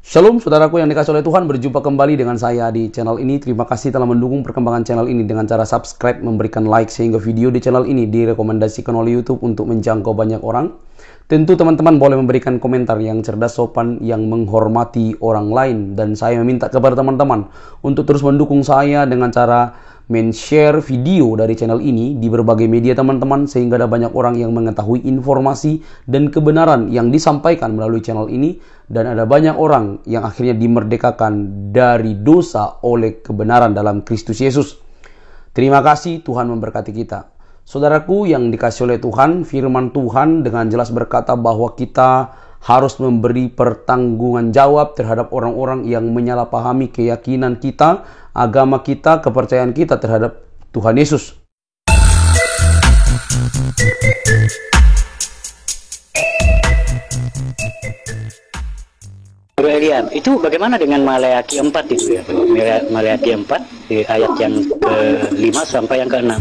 Shalom saudaraku yang dikasih oleh Tuhan, berjumpa kembali dengan saya di channel ini. Terima kasih telah mendukung perkembangan channel ini dengan cara subscribe, memberikan like, sehingga video di channel ini direkomendasikan oleh YouTube untuk menjangkau banyak orang. Tentu teman-teman boleh memberikan komentar yang cerdas, sopan, yang menghormati orang lain. Dan saya meminta kepada teman-teman untuk terus mendukung saya dengan cara men-share video dari channel ini di berbagai media teman-teman, sehingga ada banyak orang yang mengetahui informasi dan kebenaran yang disampaikan melalui channel ini, dan ada banyak orang yang akhirnya dimerdekakan dari dosa oleh kebenaran dalam Kristus Yesus. Terima kasih, Tuhan memberkati kita. Saudaraku yang dikasih oleh Tuhan, firman Tuhan dengan jelas berkata bahwa kita harus memberi pertanggungan jawab terhadap orang-orang yang menyalahpahami keyakinan kita, agama kita, kepercayaan kita terhadap Tuhan Yesus. Bro Elian, itu bagaimana dengan Maleakhi 4 itu ya? Maleakhi 4 di ayat yang ke-5 sampai yang ke-6.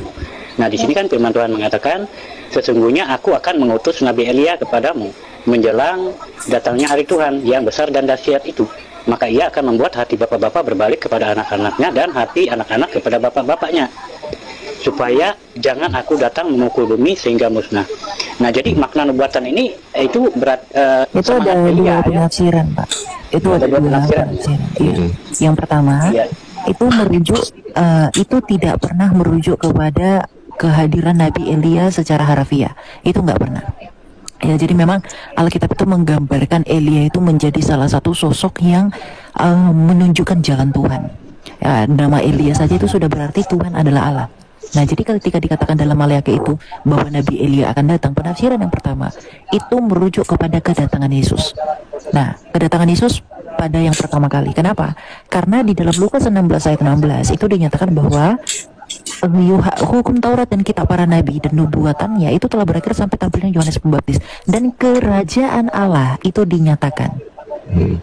Nah, di sini kan firman Tuhan mengatakan, sesungguhnya aku akan mengutus Nabi Elia kepadamu menjelang datangnya hari Tuhan yang besar dan dahsyat itu. Maka ia akan membuat hati bapak-bapak berbalik kepada anak-anaknya dan hati anak-anak kepada bapak-bapaknya, supaya jangan aku datang memukul bumi sehingga musnah. Nah, jadi makna nubuatan ini itu berat. Itu ada dua penafsiran, Pak. Itu ada dua penafsiran. Iya. Yang pertama, itu merujuk, itu tidak pernah merujuk kepada kehadiran Nabi Elia secara harfiah. Itu nggak pernah. Ya, jadi memang Alkitab itu menggambarkan Elia itu menjadi salah satu sosok yang menunjukkan jalan Tuhan. Ya, nama Elia saja itu sudah berarti Tuhan adalah Allah. Nah, jadi ketika dikatakan dalam Maleakhi itu bahwa Nabi Elia akan datang, penafsiran yang pertama itu merujuk kepada kedatangan Yesus. Nah, kedatangan Yesus pada yang pertama kali. Kenapa? Karena di dalam Lukas 16 ayat 16 itu dinyatakan bahwa hukum Taurat dan kitab para nabi dan nubuatannya itu telah berakhir sampai tampilnya Yohanes Pembaptis, dan kerajaan Allah itu dinyatakan.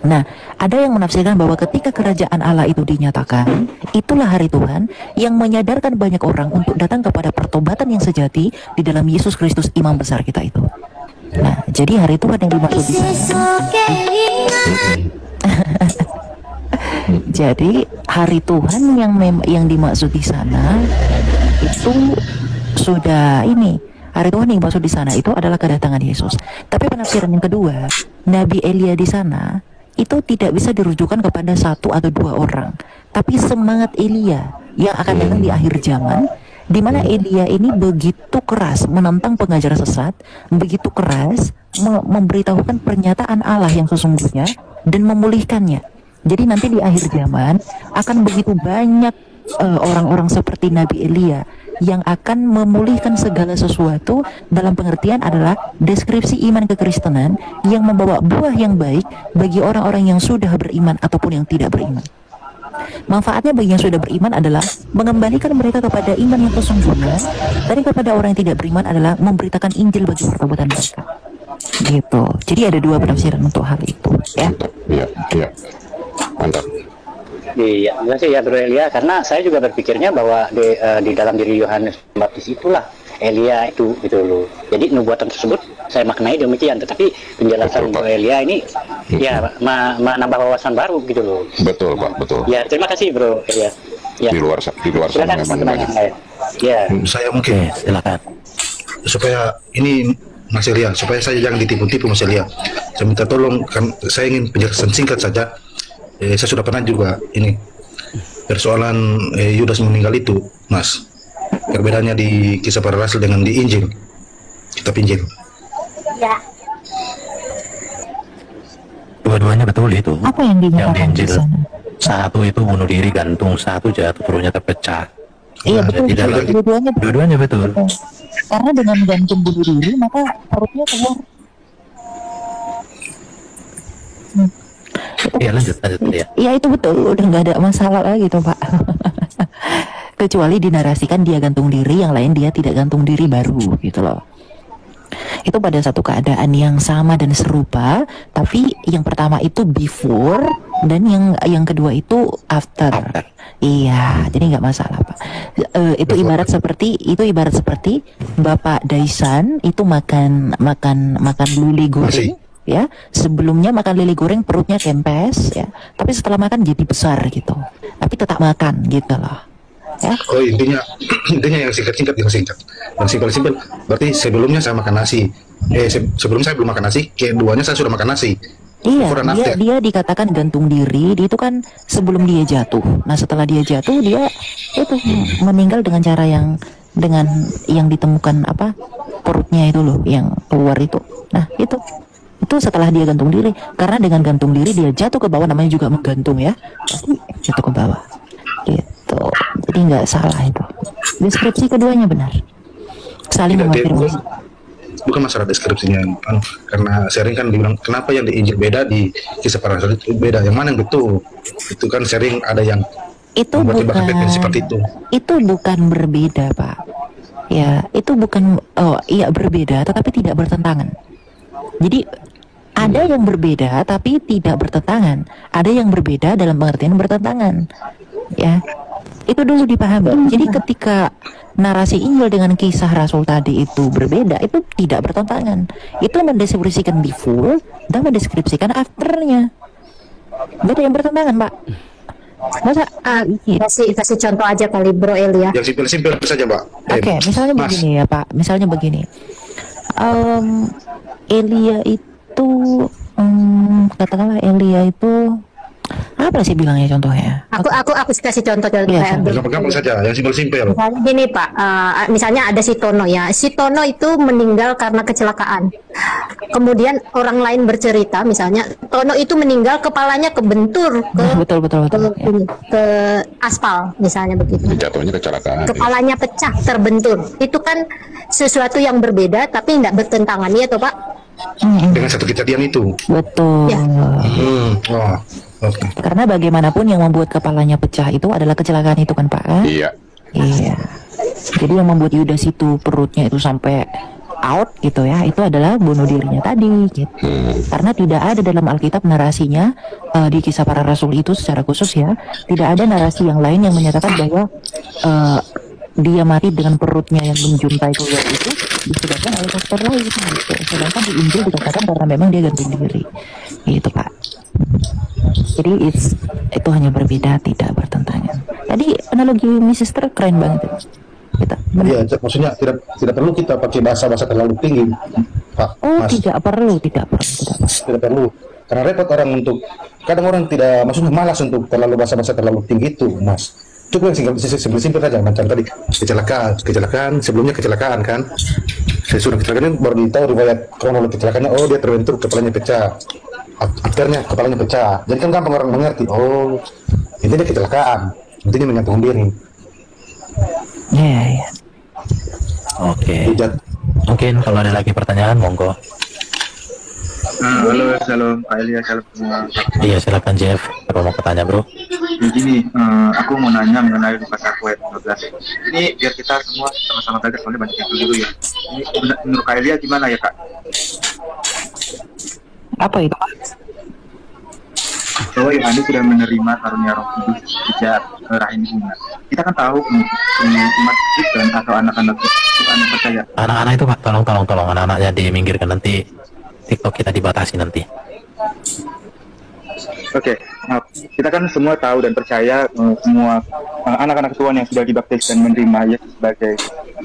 Nah, ada yang menafsirkan bahwa ketika kerajaan Allah itu dinyatakan, itulah hari Tuhan yang menyadarkan banyak orang untuk datang kepada pertobatan yang sejati di dalam Yesus Kristus, imam besar kita itu. Nah, jadi hari Tuhan yang dimaksud di sana. Jadi hari Tuhan yang dimaksud di sana itu sudah ini. Hari Tuhan yang dimaksud di sana itu adalah kedatangan Yesus. Tapi penafsiran yang kedua, Nabi Elia di sana itu tidak bisa dirujukan kepada satu atau dua orang, tapi semangat Elia yang akan datang di akhir zaman, di mana Elia ini begitu keras menentang pengajar sesat, begitu keras memberitahukan pernyataan Allah yang sesungguhnya dan memulihkannya. Jadi nanti di akhir zaman akan begitu banyak orang-orang seperti Nabi Elia yang akan memulihkan segala sesuatu, dalam pengertian adalah deskripsi iman kekristenan yang membawa buah yang baik bagi orang-orang yang sudah beriman ataupun yang tidak beriman. Manfaatnya bagi yang sudah beriman adalah mengembalikan mereka kepada iman yang sesungguhnya, dan kepada orang yang tidak beriman adalah memberitakan Injil bagi pertobatan mereka. Gitu. Jadi ada dua penafsiran untuk hal itu, ya. Iya. Mantap. Iya, terima kasih ya Bro Elia, karena saya juga berpikirnya bahwa di dalam diri Yohanes Pembaptis itulah Elia itu gitu loh. Jadi nubuatan tersebut saya maknai demikian, tetapi penjelasan Bro Elia ini ya menambah wawasan baru gitu loh. Betul, Pak, betul. Ya, terima kasih Bro Elia. Ya. Di luar sana memang banyak. Ya. Saya mungkin silakan. Supaya ini Mas Elia, supaya saya jangan ditipu-tipu Mas Elia. Saya minta tolong, kan saya ingin penjelasan singkat saja. Saya sudah pernah juga ini persoalan Yudas meninggal itu, Mas. Perbedaannya di Kisah Para Rasul dengan di Injil, kitab Injil. Ya. Dua-duanya betul itu. Apa yang dinyatakan di sana? Satu itu bunuh diri gantung, satu jatuh perutnya terpecah. Iya, betul. Dua-duanya betul. Karena dengan gantung bunuh diri maka perutnya keluar. Iya, lanjut ya. Iya, itu betul, udah nggak ada masalah lagi tuh, Pak. Kecuali dinarasikan dia gantung diri, yang lain dia tidak gantung diri baru gitu loh. Itu pada satu keadaan yang sama dan serupa, tapi yang pertama itu before dan yang kedua itu after. Iya, jadi nggak masalah, Pak. Itu ibarat seperti Bapak Daisan itu makan luli goreng ya. Sebelumnya makan lele goreng perutnya kempes ya, tapi setelah makan jadi besar gitu. Tapi tetap makan gitu loh. Ya. Oh, intinya intinya yang singkat-singkat, yang simpel-simpel. Berarti sebelumnya saya makan nasi. Sebelum saya belum makan nasi, keduanya saya sudah makan nasi. Iya, Before and after. dia dikatakan gantung diri. Dia itu kan sebelum dia jatuh. Nah, setelah dia jatuh, dia itu meninggal dengan cara yang ditemukan apa perutnya itu loh, yang keluar itu. Nah, itu setelah dia gantung diri. Karena dengan gantung diri dia jatuh ke bawah, namanya juga menggantung ya. Pasti jatuh ke bawah. Gitu. Jadi nggak salah itu. Deskripsi keduanya benar. Saling mengonfirmasi. Bukan masalah deskripsinya, karena sering kan dibilang kenapa yang di Injil beda, di kisah para rasul itu beda, yang mana yang betul. Itu kan sering ada yang Itu membuat bukan seperti itu. Itu bukan berbeda, Pak. Ya, itu bukan berbeda tetapi tidak bertentangan. Jadi ada yang berbeda tapi tidak bertentangan. Ada yang berbeda dalam pengertian bertentangan. Ya. Itu dulu dipahami. Jadi ketika narasi Injil dengan kisah Rasul tadi itu berbeda, itu tidak bertentangan. Itu mendeskripsikan di full dan mendeskripsikan afternya. Gak ada yang bertentangan, Pak. Masa kasih contoh aja kali Bro Elia. Yang simpel-simpel saja, Pak. Oke, misalnya begini ya, Pak. Misalnya begini. Elia itu katakanlah Elia itu apa sih bilangnya contohnya? Aku kasih contoh Iya, Gampang-gampang saja, yang simpel-simpel. Misalnya gini Pak, misalnya ada si Tono ya. Si Tono itu meninggal karena kecelakaan. Kemudian orang lain bercerita, misalnya Tono itu meninggal kepalanya kebentur ke betul. ke aspal, misalnya begitu. Jatuhnya kecelakaan. Kepalanya pecah, terbentur. Itu kan sesuatu yang berbeda tapi tidak bertentangan, ya toh Pak? Dengan satu kejadian itu. Betul. Ya. Oke. Karena bagaimanapun yang membuat kepalanya pecah itu adalah kecelakaan itu kan, Pak? Kan? Iya. Iya. Jadi yang membuat Yudas itu perutnya itu sampai out gitu ya, itu adalah bunuh dirinya tadi gitu. Karena tidak ada dalam Alkitab narasinya di kisah para rasul itu secara khusus ya, tidak ada narasi yang lain yang menyatakan bahwa dia mati dengan perutnya yang menjuntai keluar itu disebabkan oleh faktor lain gitu. Sedangkan di Injil dikatakan karena memang dia gantung diri gitu, Pak. Jadi itu hanya berbeda, tidak bertentangan. Tadi analogi Miss Sister keren banget. Iya, maksudnya tidak perlu kita pakai bahasa terlalu tinggi, Pak. Oh, Mas. tidak perlu. Tidak perlu. Karena repot orang kadang orang tidak, maksudnya malas untuk terlalu bahasa terlalu tinggi itu, Mas. Cukup yang simpel saja, macam tadi kecelakaan, sebelumnya kecelakaan kan. Sesudah kecelakaan ini baru ditahu riwayat kronologi kecelakaannya, oh dia terbentur, kepalanya pecah. Akhirnya kepalanya pecah. Jadi kan gampang orang mengerti, oh intinya kecelakaan, intinya mengantung diri. Iya. Oke. Mungkin kalau ada lagi pertanyaan, monggo. Halo, shalom, Pak Elia, shalom semua. Iya, silakan Jeff. Apa mau bertanya, Bro? Begini, aku mau nanya mengenai Lukas 1 ayat 15. Ini biar kita semua sama-sama belajar, soalnya banyak yang dulu ya. Ini menurut Kak Elia gimana ya, Kak? Apa itu? Bahwa Yohanes sudah menerima karunia Roh Kudus sejak rahim ibunya. Kita kan tahu umat Kristen atau anak-anak percaya. Anak-anak itu, Pak, tolong anak-anaknya diminggirkan, nanti TikTok kita dibatasi nanti. Oke, nah, kita kan semua tahu dan percaya semua anak-anak Tuhan yang sudah dibaptis dan menerima Yesus sebagai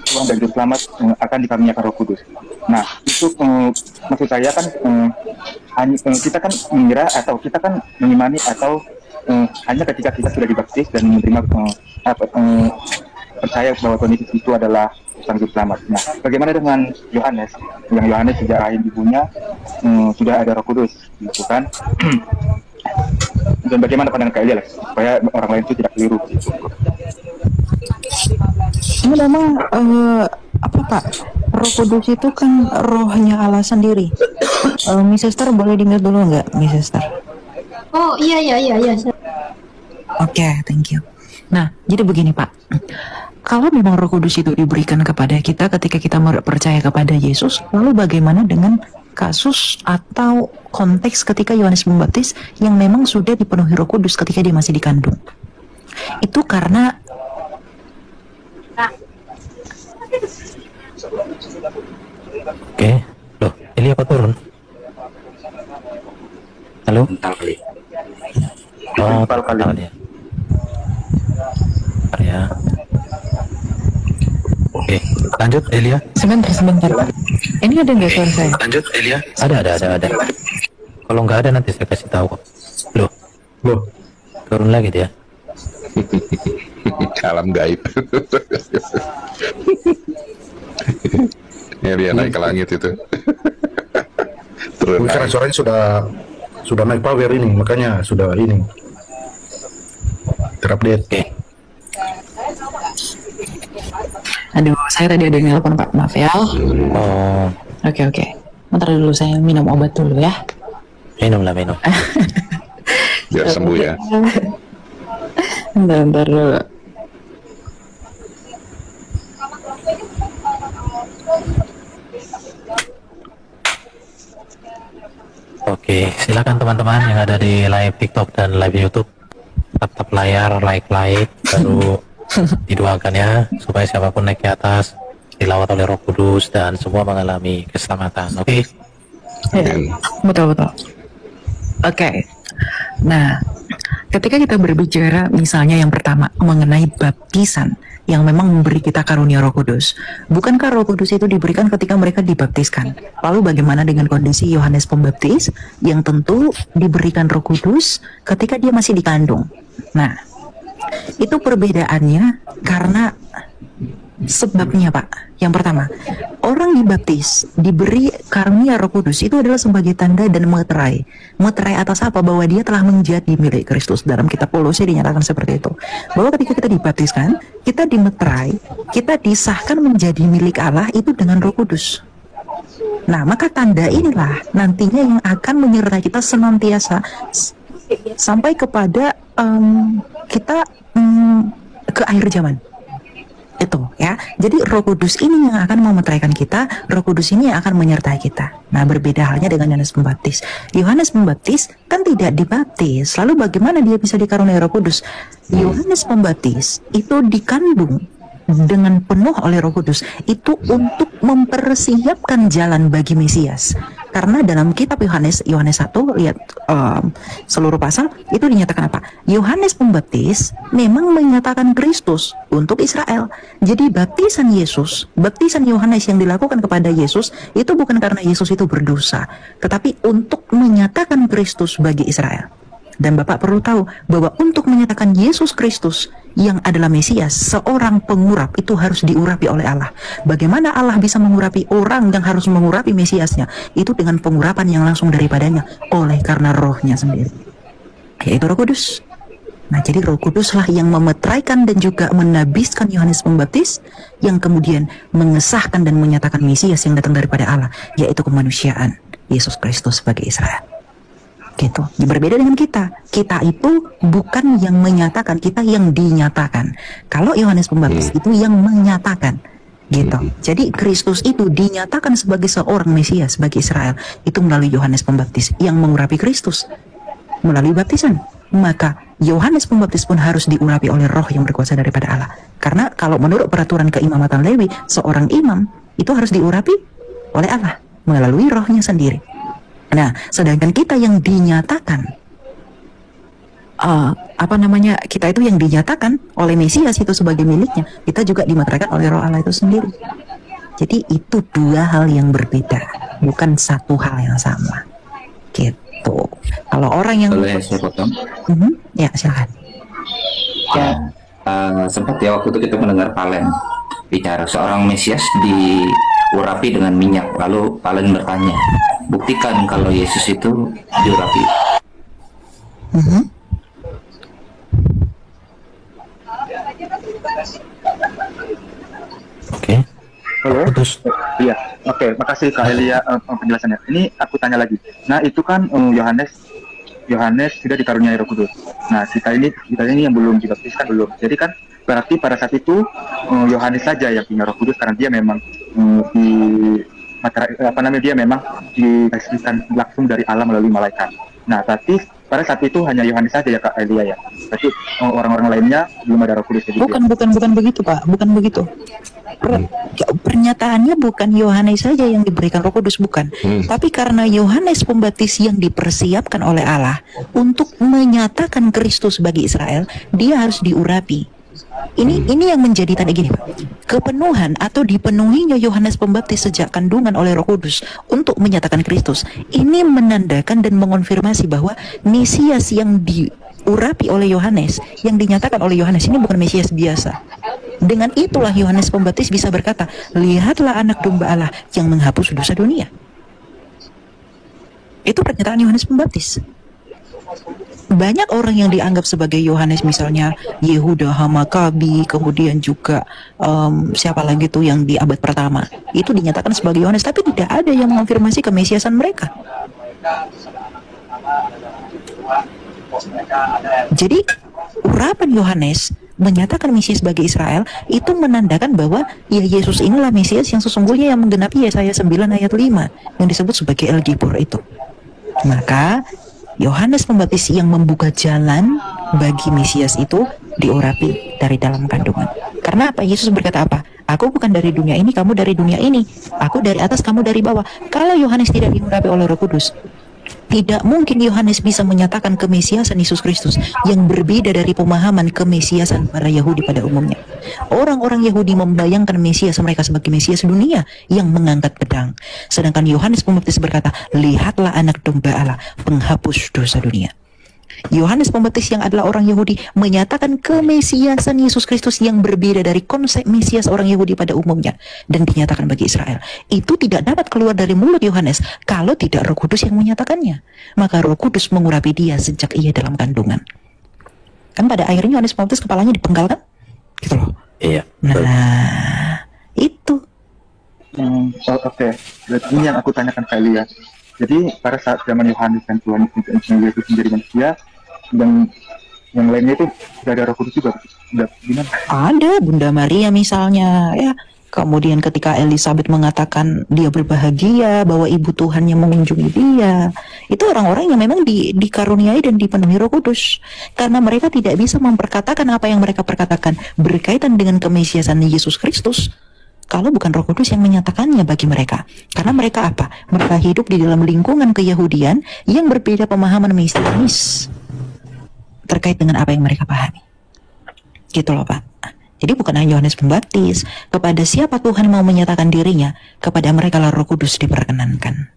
Tuhan dan Juru Selamat akan dikaruniakan Roh Kudus. Nah, itu maksud saya kan kita kan mengira atau kita kan mengimani atau hanya ketika kita sudah dibaptis dan menerima percaya bahwa Tuhan Yesus itu adalah Sang Juru Selamat. Nah, bagaimana dengan Yohanes? Yang Yohanes sejak rahim ibunya sudah ada Roh Kudus, gitu kan? Dan bagaimana pandangan Kak Elia supaya orang lain itu tidak keliru? Gitu. Ini memang apa Pak? Roh Kudus itu kan rohnya Allah sendiri. Miss Sister boleh di-mute dulu nggak, Miss Sister? Oh iya. Oke, thank you. Nah, jadi begini Pak. Kalau memang Roh Kudus itu diberikan kepada kita ketika kita percaya kepada Yesus, lalu bagaimana dengan kasus atau konteks ketika Yohanes Pembaptis yang memang sudah dipenuhi Roh Kudus ketika dia masih dikandung? Itu karena Oke. Loh, Elia kok turun? Halo? Mental kali. Oh, mental kali. mental dia. Bentar ya. Oke, lanjut Elia. Sebentar. Ini ada nggak suara saya? Lanjut Elia. Ada. Kalau nggak ada nanti saya kasih tahu kok. Loh. Turun lagi dia. Alam gaib. Ya dia naik ke langit itu. Turun Karena naik. suaranya sudah naik power ini, makanya sudah ini terupdate. Oke. Aduh, saya tadi ada yang nelpon Pak, maaf ya. Oh, Oke. Bentar dulu, saya minum obat dulu ya. minum. Biar sembuh ya. Bentar dulu. Oke, silakan teman-teman yang ada di live TikTok dan live YouTube, tap layar, like, baru didoakan ya, supaya siapapun naik ke atas dilawat oleh Roh Kudus dan semua mengalami keselamatan. Oke? Amin. Betul. Oke. Nah, ketika kita berbicara misalnya yang pertama mengenai baptisan yang memang memberi kita karunia Roh Kudus, bukankah Roh Kudus itu diberikan ketika mereka dibaptiskan? Lalu bagaimana dengan kondisi Yohanes Pembaptis yang tentu diberikan Roh Kudus ketika dia masih dikandung? Nah, itu perbedaannya karena sebabnya, Pak. Yang pertama, orang dibaptis, diberi karunia Roh Kudus itu adalah sebagai tanda dan meterai. Meterai atas apa? Bahwa dia telah menjadi milik Kristus. Dalam kitab Kolose dinyatakan seperti itu. Bahwa ketika kita dibaptiskan, kita dimeterai, kita disahkan menjadi milik Allah itu dengan Roh Kudus. Nah, maka tanda inilah nantinya yang akan menyertai kita senantiasa sampai kepada kita ke akhir zaman. Itu ya. Jadi Roh Kudus ini yang akan memeteraikan kita, Roh Kudus ini yang akan menyertai kita. Nah, berbeda halnya dengan Yohanes Pembaptis. Yohanes Pembaptis kan tidak dibaptis. Lalu bagaimana dia bisa dikaruniai Roh Kudus? Yohanes Pembaptis itu dikandung dengan penuh oleh Roh Kudus itu untuk mempersiapkan jalan bagi Mesias. Karena dalam kitab Yohanes 1 lihat seluruh pasal itu dinyatakan apa? Yohanes Pembaptis memang menyatakan Kristus untuk Israel. Jadi baptisan Yohanes yang dilakukan kepada Yesus itu bukan karena Yesus itu berdosa, tetapi untuk menyatakan Kristus bagi Israel. Dan Bapak perlu tahu bahwa untuk menyatakan Yesus Kristus yang adalah Mesias, seorang pengurap itu harus diurapi oleh Allah. Bagaimana Allah bisa mengurapi orang yang harus mengurapi Mesiasnya? Itu dengan pengurapan yang langsung daripadanya, oleh karena rohnya sendiri, yaitu Roh Kudus. Nah, jadi Roh Kuduslah yang memeteraikan dan juga menabiskan Yohanes Pembaptis, yang kemudian mengesahkan dan menyatakan Mesias yang datang daripada Allah, yaitu kemanusiaan Yesus Kristus sebagai Israel. Gitu. Berbeda dengan kita itu bukan yang menyatakan, kita yang dinyatakan. Kalau Yohanes Pembaptis itu yang menyatakan, gitu. Jadi Kristus itu dinyatakan sebagai seorang Mesias bagi Israel itu melalui Yohanes Pembaptis yang mengurapi Kristus melalui baptisan. Maka Yohanes Pembaptis pun harus diurapi oleh Roh yang berkuasa daripada Allah. Karena kalau menurut peraturan keimamatan Lewi, seorang imam itu harus diurapi oleh Allah melalui rohnya sendiri. Nah, sedangkan kita yang dinyatakan, kita itu yang dinyatakan oleh Mesias itu sebagai miliknya, kita juga dimeteraikan oleh Roh Allah itu sendiri. Jadi itu dua hal yang berbeda, bukan satu hal yang sama. Gitu. Kalau orang yang boleh saya potong? Ya, silakan. Ya, sempat ya waktu itu kita mendengar Palen bicara seorang Mesias diurapi dengan minyak, lalu Palen bertanya, buktikan kalau Yesus itu diurapi. Oke. Halo? Terus Iya, oke, makasih Kak Elia penjelasannya. Ini aku tanya lagi. Nah, itu kan Yohanes sudah dikaruniai Roh Kudus. Nah, kita ini yang belum dibaptiskan belum. Jadi kan berarti pada saat itu Yohanes saja yang punya Roh Kudus karena dia memang dia memang dibaptiskan langsung dari Allah melalui malaikat. Nah, berarti pada saat itu hanya Yohanes saja ya Kak Elia ya. Berarti orang-orang lainnya belum ada Roh Kudus. Bukan begitu Pak, bukan begitu. Pernyataannya bukan Yohanes saja yang diberikan Roh Kudus, bukan. Tapi karena Yohanes Pembaptis yang dipersiapkan oleh Allah untuk menyatakan Kristus bagi Israel, dia harus diurapi. Ini yang menjadi tanda gini Pak. Kepenuhan atau dipenuhinya Yohanes Pembaptis sejak kandungan oleh Roh Kudus untuk menyatakan Kristus, ini menandakan dan mengonfirmasi bahwa Mesias yang diurapi oleh Yohanes, yang dinyatakan oleh Yohanes ini bukan Mesias biasa. Dengan itulah Yohanes Pembaptis bisa berkata, lihatlah anak domba Allah yang menghapus dosa dunia. Itu pernyataan Yohanes Pembaptis. Banyak orang yang dianggap sebagai Yohanes, misalnya Yehuda Hamakabi, kemudian juga siapa lagi tuh yang di abad pertama, itu dinyatakan sebagai Yohanes, tapi tidak ada yang mengonfirmasi kemesiasan mereka. Jadi urapan Yohanes menyatakan Mesias bagi Israel itu menandakan bahwa ya Yesus inilah Mesias yang sesungguhnya yang menggenapi Yesaya 9 ayat 5 yang disebut sebagai El Gibor itu. Maka Yohanes Pembaptis yang membuka jalan bagi Mesias itu diurapi dari dalam kandungan. Karena apa? Yesus berkata apa? Aku bukan dari dunia ini, kamu dari dunia ini. Aku dari atas, kamu dari bawah. Kalau Yohanes tidak diurapi oleh Roh Kudus, tidak mungkin Yohanes bisa menyatakan kemesiasan Yesus Kristus yang berbeda dari pemahaman kemesiasan para Yahudi pada umumnya. Orang-orang Yahudi membayangkan Mesias mereka sebagai Mesias dunia yang mengangkat pedang. Sedangkan Yohanes Pembaptis berkata, lihatlah anak domba Allah penghapus dosa dunia. Yohanes Pembaptis yang adalah orang Yahudi menyatakan kemesiasan Yesus Kristus yang berbeda dari konsep Mesias orang Yahudi pada umumnya dan dinyatakan bagi Israel. Itu tidak dapat keluar dari mulut Yohanes kalau tidak Roh Kudus yang menyatakannya. Maka Roh Kudus mengurapi dia sejak ia dalam kandungan. Kan pada akhirnya Yohanes Pembaptis kepalanya dipenggal kan? Gitu loh. Iya. Nah, itu. Oke. Berarti ini yang aku tanyakan ke Elia. Jadi pada saat zaman Yohanes dan Tuhan Yesus menjadi manusia, dan yang lainnya itu sudah ada Roh Kudus juga. Sudah gimana? Ada Bunda Maria misalnya, ya. Kemudian ketika Elizabeth mengatakan dia berbahagia bahwa Ibu Tuhannya mengunjungi dia, itu orang-orang yang memang dikaruniai dan dipenuhi Roh Kudus. Karena mereka tidak bisa memperkatakan apa yang mereka perkatakan berkaitan dengan kemesiasan Yesus Kristus kalau bukan Roh Kudus yang menyatakannya bagi mereka. Karena mereka apa? Mereka hidup di dalam lingkungan keyahudian yang berbeda pemahaman mesianis terkait dengan apa yang mereka pahami. Gitu loh Pak. Jadi bukan hanya Yohanes Pembaptis, kepada siapa Tuhan mau menyatakan dirinya, kepada mereka lah Roh Kudus diperkenankan.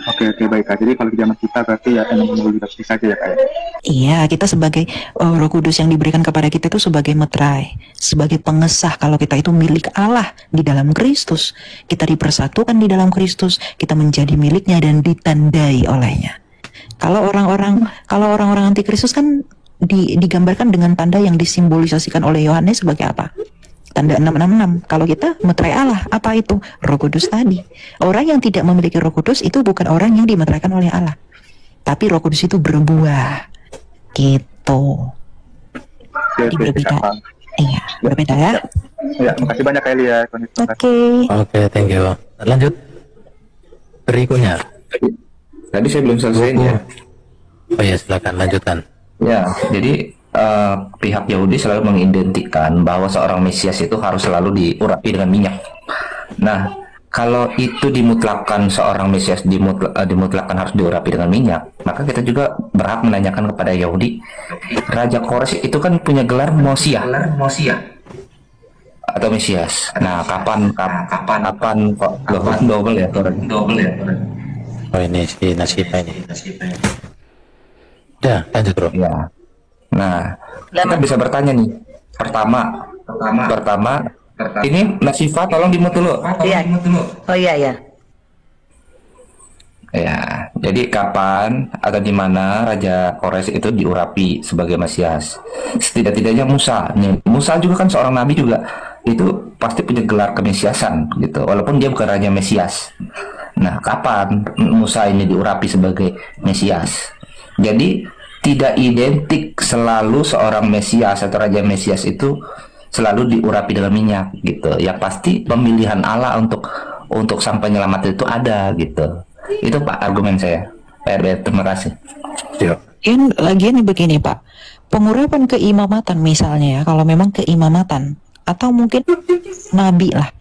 Oke, baik Kak. Jadi kalau di zaman kita berarti ya emang melalui baptis saja ya Kak ya? Iya, kita sebagai Roh Kudus yang diberikan kepada kita itu sebagai meterai, sebagai pengesah kalau kita itu milik Allah di dalam Kristus. Kita dipersatukan di dalam Kristus, kita menjadi miliknya dan ditandai olehnya. Kalau orang-orang anti Kristus kan digambarkan dengan tanda yang disimbolisasikan oleh Yohanes sebagai apa? Tanda 666. Kalau kita meterai Allah, apa itu? Roh Kudus tadi. Orang yang tidak memiliki Roh Kudus itu bukan orang yang dimeteraikan oleh Allah. Tapi Roh Kudus itu berbuah. Gitu. Jadi berbeda. Iya, berbeda ya. Ya, makasih banyak Kak Elia. Oke, thank you. Lanjut. Berikutnya. Tadi saya belum selesai ya. Oh ya, silakan lanjutkan. Ya, jadi pihak Yahudi selalu mengidentikan bahwa seorang Mesias itu harus selalu diurapi dengan minyak. Nah, kalau itu dimutlakkan seorang Mesias dimutlakkan harus diurapi dengan minyak, maka kita juga berhak menanyakan kepada Yahudi, Raja Kores itu kan punya gelar Mosia atau Mesias. Nah, kapan kok double ya? Oh ini si Nasiba ini. Ya, lanjut bro. Ya. Nah, kita bisa bertanya nih. Pertama, ini Nasifa tolong dimut dulu. Iya. Oh iya ya. Ya, jadi kapan atau di mana Raja Kores itu diurapi sebagai Mesias? Setidak-tidaknya Musa juga kan seorang nabi juga. Itu pasti punya gelar kemesiasan gitu, walaupun dia bukan Raja Mesias. Nah, kapan Musa ini diurapi sebagai Mesias? Jadi tidak identik selalu seorang Mesias atau Raja Mesias itu selalu diurapi dalam minyak gitu. Yang pasti pemilihan Allah untuk sang penyelamat itu ada gitu. Itu Pak argumen saya. Pak RB, terima kasih. Lagian begini Pak, pengurapan keimamatan misalnya ya, kalau memang keimamatan atau mungkin nabi lah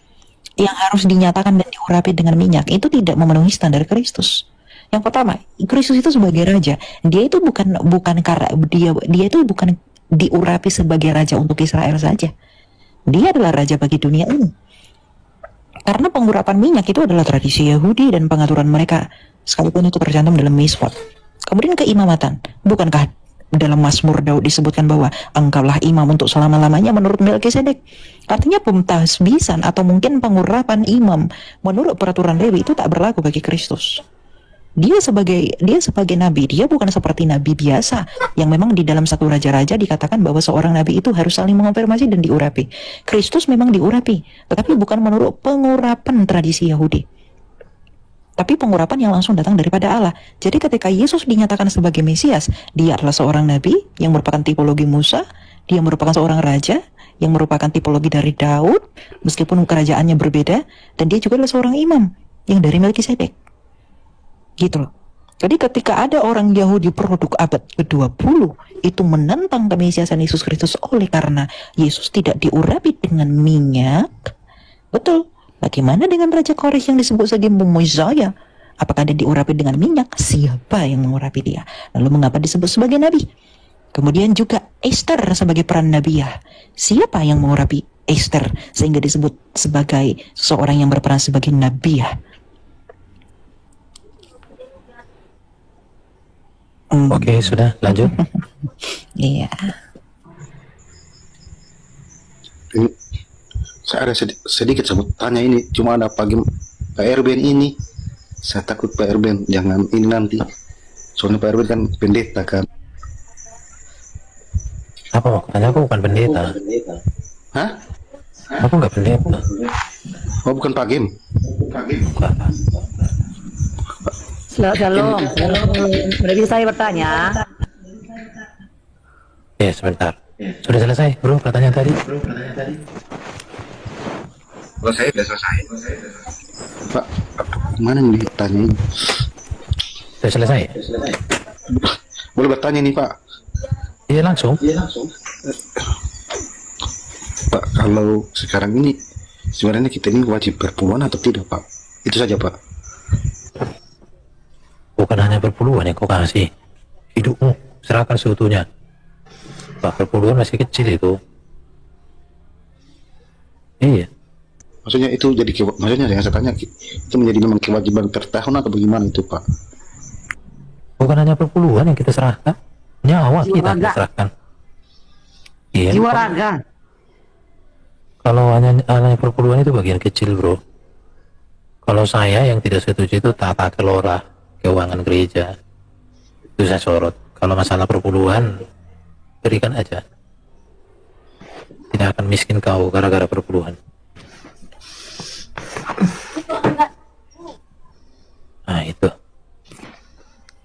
yang harus dinyatakan dan diurapi dengan minyak itu tidak memenuhi standar Kristus. Yang pertama, Kristus itu sebagai raja, dia itu bukan karena dia itu bukan diurapi sebagai raja untuk Israel saja. Dia adalah raja bagi dunia ini. Karena pengurapan minyak itu adalah tradisi Yahudi dan pengaturan mereka, sekalipun itu tercantum dalam Miswat. Kemudian keimamatan, bukankah dalam Mazmur Daud disebutkan bahwa engkaulah imam untuk selama-lamanya menurut Melkisedek? Artinya pemtasbisan atau mungkin pengurapan imam menurut peraturan Lewi itu tak berlaku bagi Kristus. Dia sebagai nabi, dia bukan seperti nabi biasa yang memang di dalam satu raja-raja dikatakan bahwa seorang nabi itu harus saling mengonfirmasi dan diurapi. Kristus memang diurapi, tetapi bukan menurut pengurapan tradisi Yahudi, tapi pengurapan yang langsung datang daripada Allah. Jadi ketika Yesus dinyatakan sebagai Mesias, dia adalah seorang nabi yang merupakan tipologi Musa, dia merupakan seorang raja yang merupakan tipologi dari Daud, meskipun kerajaannya berbeda, dan dia juga adalah seorang imam yang dari Melkisedek. Gitu loh. Jadi ketika ada orang Yahudi produk abad ke-20 itu menentang kemesiasan Yesus Kristus oleh karena Yesus tidak diurapi dengan minyak, betul. Bagaimana dengan Raja Koresh yang disebut sebagai Messiah? Apakah dia diurapi dengan minyak? Siapa yang mengurapi dia? Lalu mengapa disebut sebagai nabi? Kemudian juga Esther sebagai peran nabiah. Siapa yang mengurapi Esther sehingga disebut sebagai seorang yang berperan sebagai nabiah? Oke, sudah lanjut. Iya. Ini saya ada sedikit sebut tanya ini, cuma ada Pak RB ini. Saya takut Pak RB jangan ini nanti. Soalnya Pak RB kan pendeta kan. Apa mau tanya? Aku bukan pendeta. Hah? Aku nggak pendeta. Oh, bukan Pak Gem. Shalom. Udah bisa saya bertanya? Ya, sebentar. Sudah selesai, bro, pertanyaan tadi? Oh, saya sudah selesai. Pak, mana yang ditanya? Sudah selesai? Boleh bertanya nih, Pak? Iya, langsung. Pak, kalau sekarang ini sebenarnya kita ini wajib berpuluhan atau tidak, Pak? Itu saja, Pak. Bukan hanya perpuluhan yang kau kasih, hidupmu serahkan seutuhnya. Pak, perpuluhan masih kecil itu. Iya. Maksudnya itu jadi maksudnya yang saya tanya itu menjadi memang kewajiban per tahun atau bagaimana itu, Pak? Bukan hanya perpuluhan yang kita serahkan, nyawa kita serahkan. Iya. Jiwa raga. Kalau hanya perpuluhan itu bagian kecil, bro. Kalau saya yang tidak setuju itu tata kelola keuangan gereja, itu saya sorot. Kalau masalah perpuluhan, berikan aja. Tidak akan miskin kau gara-gara perpuluhan. Nah itu,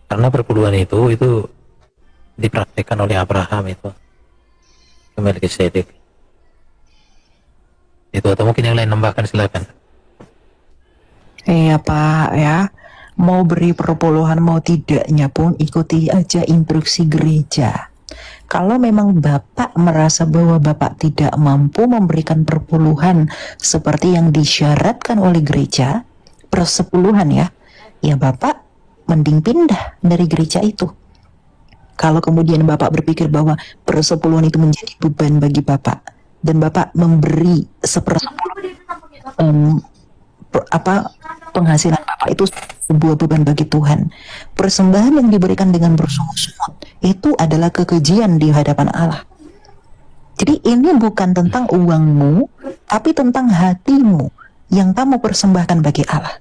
karena perpuluhan itu dipraktekkan oleh Abraham itu ke Melkisedek. Itu atau mungkin yang lain nambahkan, silakan. Iya Pak ya. Mau beri perpuluhan mau tidaknya pun ikuti aja instruksi gereja. Kalau memang Bapak merasa bahwa Bapak tidak mampu memberikan perpuluhan seperti yang disyaratkan oleh gereja, persepuluhan ya Bapak mending pindah dari gereja itu. Kalau kemudian Bapak berpikir bahwa persepuluhan itu menjadi beban bagi Bapak dan Bapak memberi penghasilan Bapak itu sebuah beban bagi Tuhan, persembahan yang diberikan dengan bersungut-sungut itu adalah kekejian di hadapan Allah. Jadi ini bukan tentang uangmu, tapi tentang hatimu yang kamu persembahkan bagi Allah.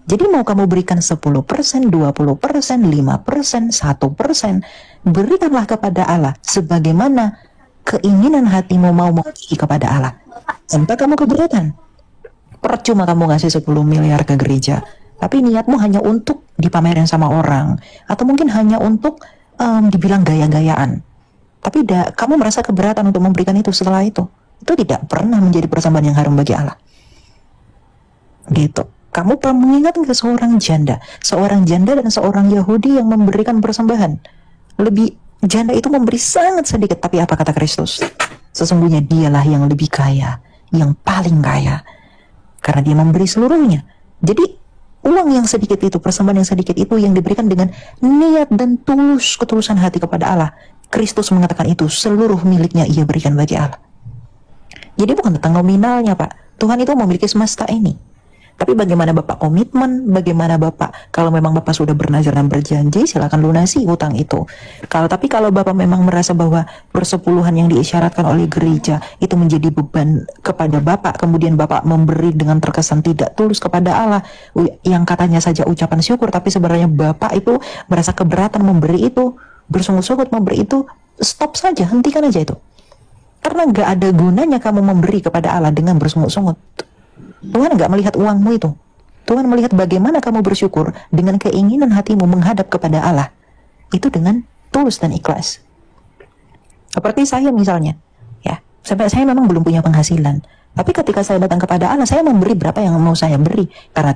Jadi mau kamu berikan 10%, 20%, 5%, 1%, berikanlah kepada Allah sebagaimana keinginan hatimu mau mengasihi kepada Allah. Tanpa kamu keberatan. Percuma kamu ngasih 10 miliar ke gereja, tapi niatmu hanya untuk dipamerin sama orang, atau mungkin hanya untuk dibilang gaya-gayaan. Tapi kamu merasa keberatan untuk memberikan itu setelah itu tidak pernah menjadi persembahan yang harum bagi Allah. Gitu. Kamu pernah mengingat nggak seorang janda dan seorang Yahudi yang memberikan persembahan? Janda itu memberi sangat sedikit, tapi apa kata Kristus? Sesungguhnya dialah yang lebih kaya, yang paling kaya, karena dia memberi seluruhnya. Jadi uang yang sedikit itu, persembahan yang sedikit itu yang diberikan dengan niat dan ketulusan hati kepada Allah. Kristus mengatakan itu seluruh miliknya ia berikan bagi Allah. Jadi bukan tentang nominalnya, Pak. Tuhan itu memiliki semesta ini. Tapi bagaimana Bapak komitmen, bagaimana Bapak, kalau memang Bapak sudah bernazar dan berjanji, silakan lunasi hutang itu. Tapi kalau Bapak memang merasa bahwa persepuluhan yang diisyaratkan oleh gereja itu menjadi beban kepada Bapak, kemudian Bapak memberi dengan terkesan tidak tulus kepada Allah, yang katanya saja ucapan syukur, tapi sebenarnya Bapak itu merasa keberatan memberi itu, bersungut-sungut memberi itu, stop saja, hentikan aja itu. Karena nggak ada gunanya kamu memberi kepada Allah dengan bersungut-sungut. Tuhan nggak melihat uangmu itu. Tuhan melihat bagaimana kamu bersyukur dengan keinginan hatimu menghadap kepada Allah. Itu dengan tulus dan ikhlas. Seperti saya misalnya, ya, sampai saya memang belum punya penghasilan. Tapi ketika saya datang kepada Allah, saya memberi berapa yang mau saya beri. Karena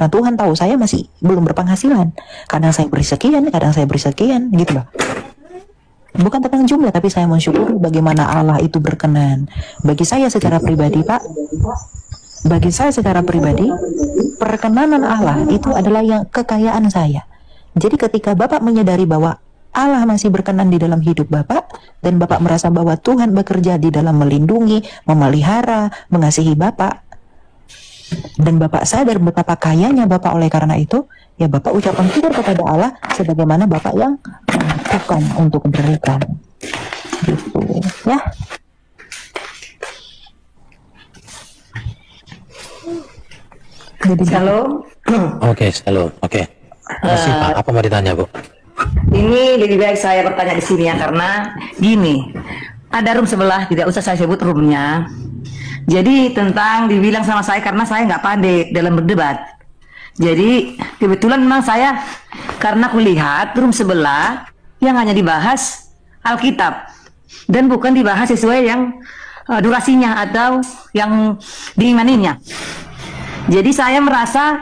Tuhan tahu saya masih belum berpenghasilan. Kadang saya beri sekian, gitu loh. Bukan tentang jumlah, tapi saya mensyukuri bagaimana Allah itu berkenan. Bagi saya secara pribadi, Pak, perkenanan Allah itu adalah yang kekayaan saya. Jadi ketika Bapak menyadari bahwa Allah masih berkenan di dalam hidup Bapak, dan Bapak merasa bahwa Tuhan bekerja di dalam melindungi, memelihara, mengasihi Bapak, dan Bapak sadar betapa kayanya Bapak oleh karena itu, ya Bapak ucapan syukur kepada Allah sebagaimana Bapak yang bukan untuk memberikan. Gitu, ya. Jadi Shalom. Oke, shalom. Oke. Masih Pak, apa mau ditanya, Bu? Ini lebih baik saya bertanya di sini ya, karena gini, ada room sebelah, tidak usah saya sebut roomnya. Jadi tentang dibilang sama saya karena saya nggak pandai dalam berdebat. Jadi kebetulan memang saya, karena kulihat room sebelah yang hanya dibahas Alkitab dan bukan dibahas sesuai yang durasinya atau yang diimaninya. Jadi saya merasa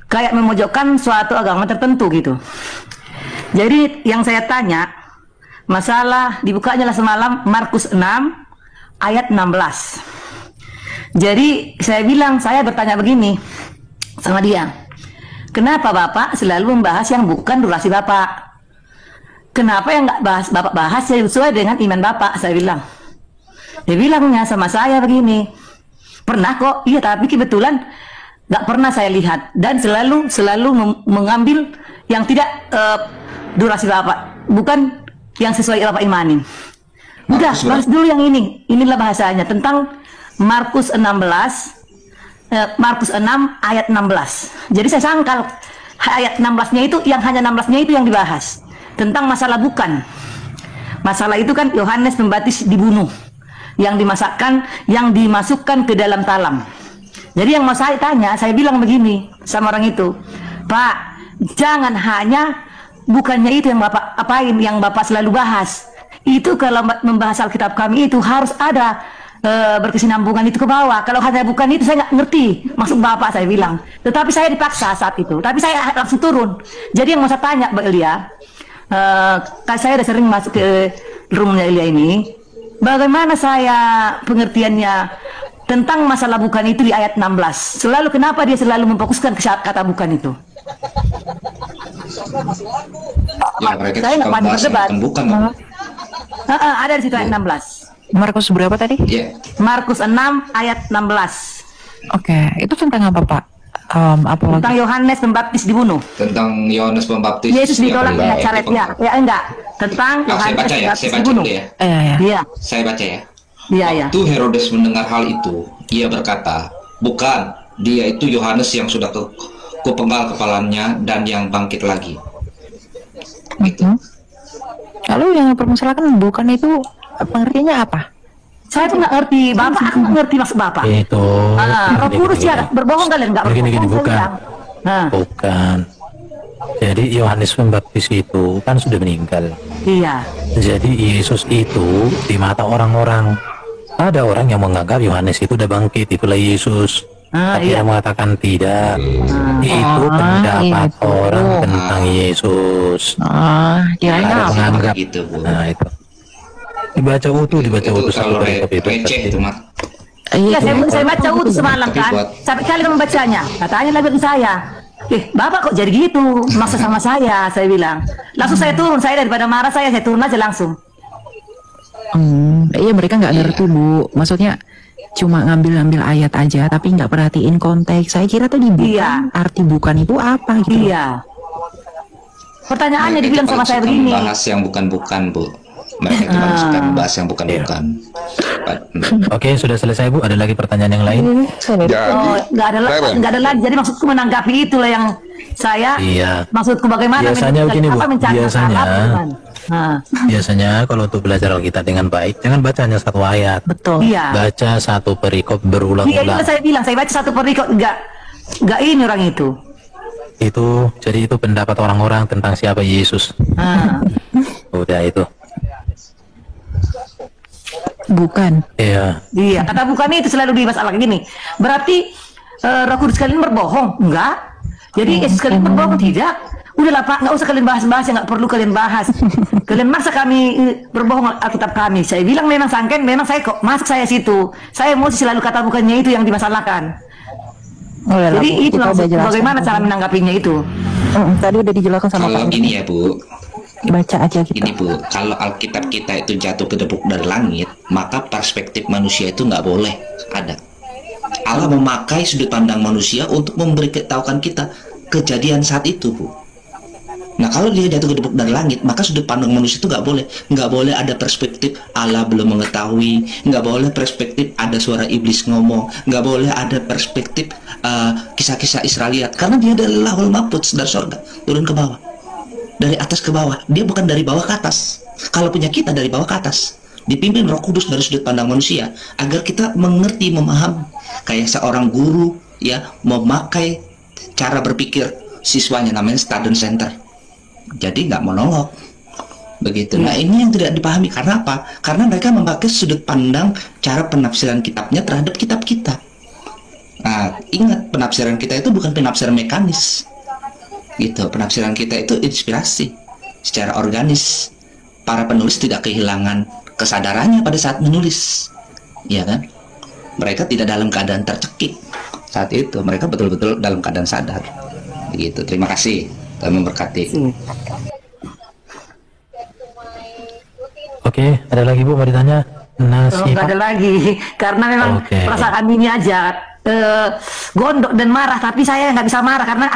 kayak memojokkan suatu agama tertentu gitu. Jadi yang saya tanya, masalah dibukanya lah semalam Markus 6 ayat 16. Jadi saya bertanya begini sama dia, kenapa Bapak selalu membahas yang bukan durasi Bapak? Kenapa yang nggak Bapak bahas sesuai dengan iman Bapak? Saya bilang. Dia bilangnya sama saya begini, pernah kok, iya tapi kebetulan nggak pernah saya lihat dan selalu mengambil yang tidak durasi Bapak, bukan yang sesuai Bapak imanin. Udah, bahas dulu yang ini. Inilah bahasanya tentang Markus 6 ayat 16. Jadi saya sangkal ayat 16-nya itu, yang hanya 16-nya itu yang dibahas tentang masalah bukan. Masalah itu kan Yohanes Pembaptis dibunuh, yang dimasukkan ke dalam talam. Jadi yang mau saya tanya, saya bilang begini sama orang itu, Pak, jangan hanya bukannya itu yang Bapak apain, yang Bapak selalu bahas. Itu kalau membahas Alkitab kami itu harus ada berkesinambungan itu ke bawah. Kalau hanya bukan itu saya nggak ngerti maksud Bapak, saya bilang. Tetapi saya dipaksa saat itu. Tapi saya langsung turun. Jadi yang mau saya tanya Mbak Elia, saya udah sering masuk ke roomnya Elia ini. Bagaimana saya pengertiannya tentang masalah bukan itu di ayat 16? Kenapa dia selalu memfokuskan kata bukan itu? Ya, mereka saya nggak pandai berdebat. Bukan. Ada di situ ayat 16. Markus berapa tadi? Yeah. Markus 6 ayat 16. Oke, itu tentang apa Pak? Tentang Yohanes Pembaptis dibunuh. Tentang Yohanes Pembaptis. Yesus ditolak di Nazaret ya. Ya enggak. Tentang Yohanes Pembaptis dibunuh. Iya. Saya baca ya. Iya. Waktu Herodes mendengar hal itu, ia berkata, bukan, dia itu Yohanes yang sudah kupenggal kepalanya dan yang bangkit lagi. Gitu. Lalu yang dipermasalahkan bukan itu pengertiannya apa? Saya tuh nggak ngerti, Bapak, aku nggak ngerti maksud Bapak. Itu. Roh Kudus ya, berbohong kalian nggak berbohong. Begini, bukan. Bukan. Jadi Yohanes Pembaptis itu kan sudah meninggal. Iya. Jadi Yesus itu di mata orang-orang, ada orang yang menganggap Yohanes itu udah bangkit, itulah Yesus. Tapi iya. dia mengatakan tidak. Itu pendapat itu. orang tentang Yesus. Dia Ada menganggap. gitu, Bu. Nah itu. Dibaca utuh Itu satu kalau perikop itu. receh itu, Mat. Iya, saya baca utuh semalam Tapi kan. buat- Sampai kali membacanya, katanya lagi saya. Bapak kok jadi gitu? Maksud sama saya bilang. Langsung saya turun, saya daripada marah saya turun aja langsung. Iya mereka nggak ngerti Bu. Maksudnya cuma ngambil ayat aja, tapi nggak perhatiin konteks. Saya kira tuh di bukan, Iya. arti bukan itu apa gitu. Iya. Pertanyaannya Mereka dibilang itu sama paling saya suka begini. membahas yang bukan-bukan, Bu. Mereka itu paling suka membahas yang bukan-bukan. Oke, sudah selesai Bu. Ada lagi pertanyaan yang lain? Jadi, Oh, nggak ada lagi. Jadi maksudku menanggapi itulah yang saya. Iya. Maksudku bagaimana? Biasanya begini, Bu. mencari Biasanya. masalah, bukan? Nah, Biasanya kalau untuk belajar Alkitab dengan baik, jangan baca hanya satu ayat. Betul. iya. Baca satu perikop Iya, itu berulang-ulang. saya bilang. Saya baca satu perikop, nggak ini orang itu. Jadi itu pendapat orang-orang tentang siapa Yesus. Ah. Udah itu. Bukan. Iya. Iya, kata bukan itu selalu dimasalah gini. Berarti Roh Kudus kalian berbohong? Enggak. Jadi Yesus kalian berbohong? Tidak. Udahlah Pak, nggak usah kalian bahas-bahas yang nggak perlu kalian bahas. Kalian maksa kami berbohong Alkitab kami. Saya bilang memang sangken, memang saya kok masuk saya situ. Saya mesti selalu kata bukannya itu yang dimasalahkan. Oh, ya, Jadi Bu, itu kita maksud udah jelaskan. bagaimana cara menanggapinya itu. Tadi udah dijelaskan sama Kalau Pak. gini ya, Bu. Baca aja gitu. Ini, Bu, kalau Alkitab kita itu jatuh ke debuk dari langit, maka perspektif manusia itu nggak boleh ada. Allah memakai sudut pandang manusia untuk memberitahukan kita kejadian saat itu, Bu. Nah, kalau dia jatuh ke debuk dari langit, maka sudut pandang manusia itu nggak boleh ada perspektif Allah belum mengetahui, nggak boleh perspektif ada suara iblis ngomong, nggak boleh ada perspektif kisah-kisah Israeliat, karena dia adalah lahul mahfudz dari sorga turun ke bawah, dari atas ke bawah, dia bukan dari bawah ke atas. Kalau punya kita dari bawah ke atas, dipimpin Roh Kudus dari sudut pandang manusia, agar kita mengerti, memahami, kayak seorang guru ya memakai cara berpikir siswanya, namanya student center. Jadi nggak monolog begitu. Nah, ini yang tidak dipahami. Karena apa? Karena mereka memakai sudut pandang cara penafsiran kitabnya terhadap kitab kita. Nah, ingat, penafsiran kita itu bukan penafsiran mekanis gitu. Penafsiran kita itu inspirasi secara organis. Para penulis tidak kehilangan kesadarannya pada saat menulis, ya kan? Mereka tidak dalam keadaan tercekik saat itu. Mereka betul-betul dalam keadaan sadar begitu. Terima kasih. Tuhan memberkati. Oke, ada lagi Bu mau ditanya? Nggak ada lagi, karena memang perasaan ini aja gondok dan marah, tapi saya nggak bisa marah karena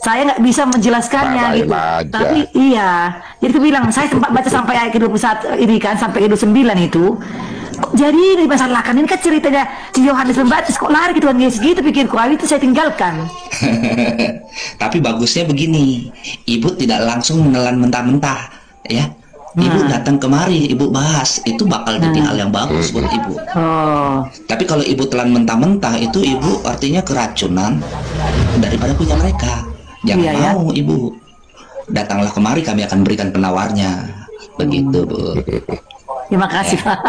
saya nggak bisa menjelaskannya gitu. Tapi iya, jadi aku bilang saya sempat baca sampai ayat ke-21 ini kan, sampai ke-29 itu. Kok jadi dimasalahkan? Ini kan ceritanya si Yohanes Pembaptis, kok lari ke Tuhan Yesus gitu pikirku. Itu saya tinggalkan. Tapi bagusnya begini, Ibu tidak langsung menelan mentah-mentah, ya. Ibu datang kemari, Ibu bahas, itu bakal jadi hal yang bagus buat Ibu. Tapi kalau Ibu telan mentah-mentah, itu Ibu artinya keracunan daripada punya mereka. Jangan mau, Ibu. Datanglah kemari, kami akan berikan penawarnya. Begitu, Bu. Terima kasih, Pak.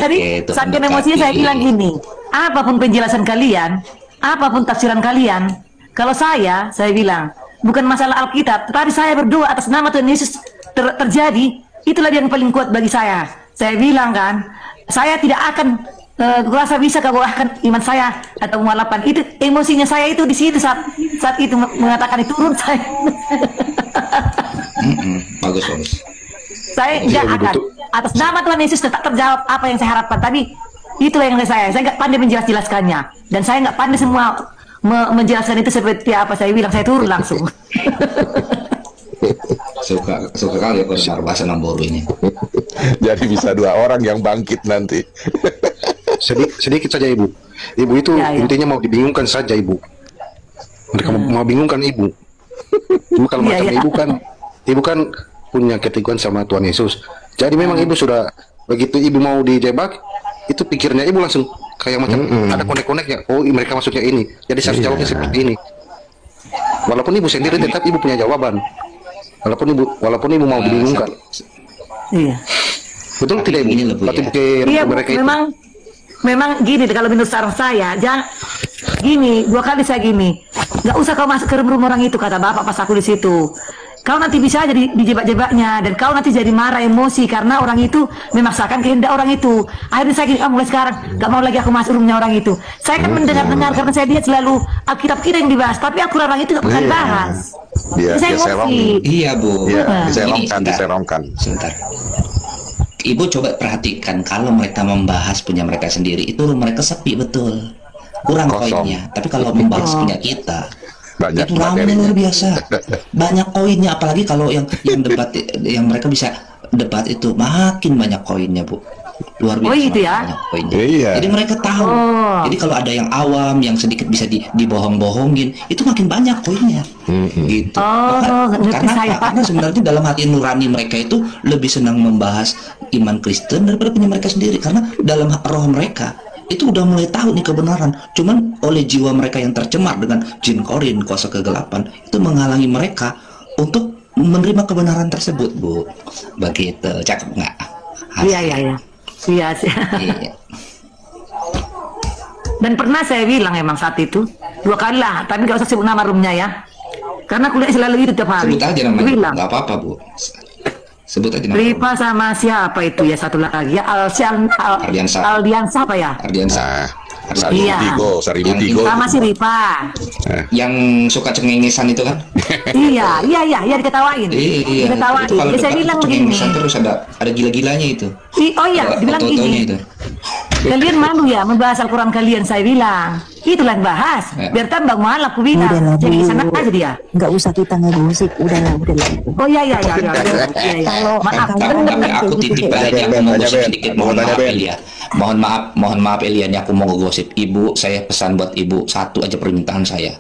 Jadi, Tuhan saking memberkati. emosinya saya bilang gini, apapun penjelasan kalian, apapun tafsiran kalian, kalau saya bilang, bukan masalah Alkitab, tetapi saya berdoa atas nama Tuhan Yesus terjadi, itulah yang paling kuat bagi saya. Saya bilang kan, saya tidak akan kurasa bisa kebawahkan iman saya atau mewalapan. Itu emosinya saya itu di situ saat itu mengatakan itu turun saya. Bagus. Saya tidak akan atas nama Tuhan Yesus tetap terjawab apa yang saya harapkan. Tapi itulah yang saya nggak pandai menjelaskannya, dan saya nggak pandai semua menjelaskan itu seperti apa. Saya bilang saya turun langsung. Suka kali aku dengar bahasa Namboru ini. Jadi bisa dua orang yang bangkit nanti. Sedikit saja Ibu. Ibu itu intinya mau dibingungkan saja Ibu. Mereka mau bingungkan Ibu. Ibu kalau macam Ibu kan punya ketikuan sama Tuhan Yesus. Jadi memang Ibu sudah begitu Ibu mau dijebak, itu pikirnya Ibu langsung kayak macam ada konek-koneknya. Oh, mereka maksudnya ini. Jadi saya jawabnya seperti ini. Walaupun Ibu sendiri tetap Ibu punya jawaban. Walaupun ibu mau dibingungkan. Iya. Betul tidak Ibu? Ini lebih iya, memang gini kalau menurut saran saya, Gini, 2 kali saya gini, nggak usah kau masuk ke rumah orang itu, kata bapak pas aku di situ. Kau nanti bisa jadi dijebak-jebaknya, dan kau nanti jadi marah, emosi karena orang itu memaksakan kehendak orang itu. Akhirnya saya gini, mulai sekarang nggak mau lagi aku masuk rumahnya orang itu. Saya kan mendengar-dengar karena saya lihat selalu Alkitab kita yang dibahas, tapi aku orang itu nggak pernah dibahas. Saya emosi. Iya bu, Ini, diserongkan. Sebentar. Ibu coba perhatikan, kalau mereka membahas punya mereka sendiri, itu mereka sepi betul, kurang koinnya. Tapi kalau membahas punya kita, banyak itu ramai luar biasa, banyak koinnya. Apalagi kalau yang debat, yang mereka bisa debat itu makin banyak koinnya, Bu. Luar biasa. Oh itu ya? Banyak koinnya. Iya. Jadi mereka tahu. Jadi kalau ada yang awam, yang sedikit bisa dibohong-bohongin, itu makin banyak koinnya. Gitu. Karena sebenarnya dalam hati nurani mereka itu lebih senang membahas iman Kristen daripada punya mereka sendiri, karena dalam roh mereka itu udah mulai tahu nih kebenaran. Cuman oleh jiwa mereka yang tercemar dengan jin korin, kuasa kegelapan, itu menghalangi mereka untuk menerima kebenaran tersebut, Bu. Begitu, cakep nggak? Iya. Dan pernah saya bilang emang saat itu 2 kali lah, tapi nggak usah sebut nama roomnya ya, karena kuliah selalu itu tiap hari. Sebut aja namanya, nggak apa-apa, Bu. Sebut aja namanya. Ripa sama siapa itu ya, satu lagi ya, Aldiansa apa ya? Ardiansa. Saribu Tigo. Sama si Ripa. Yang suka cengengesan itu kan? Iya, diketawain. Iya. Diketawain. Jadi saya bilang begini. Terus ada gila-gilanya itu. Oh iya, dibilang gini. Kalian malu ya membahas Al-Quran kalian, saya bilang. Itulah yang bahas. Biar tambah malah aku bilang. Udahlah, jadi Bu. sana aja dia. Nggak usah kita ngegosip. Udahlah. Oh iya. Kalau maaf, tapi aku titip aja, aku mau gosip sedikit. Mohon maaf Elia, ini aku mau ngegosip. Ibu, saya pesan buat Ibu, satu aja permintaan saya.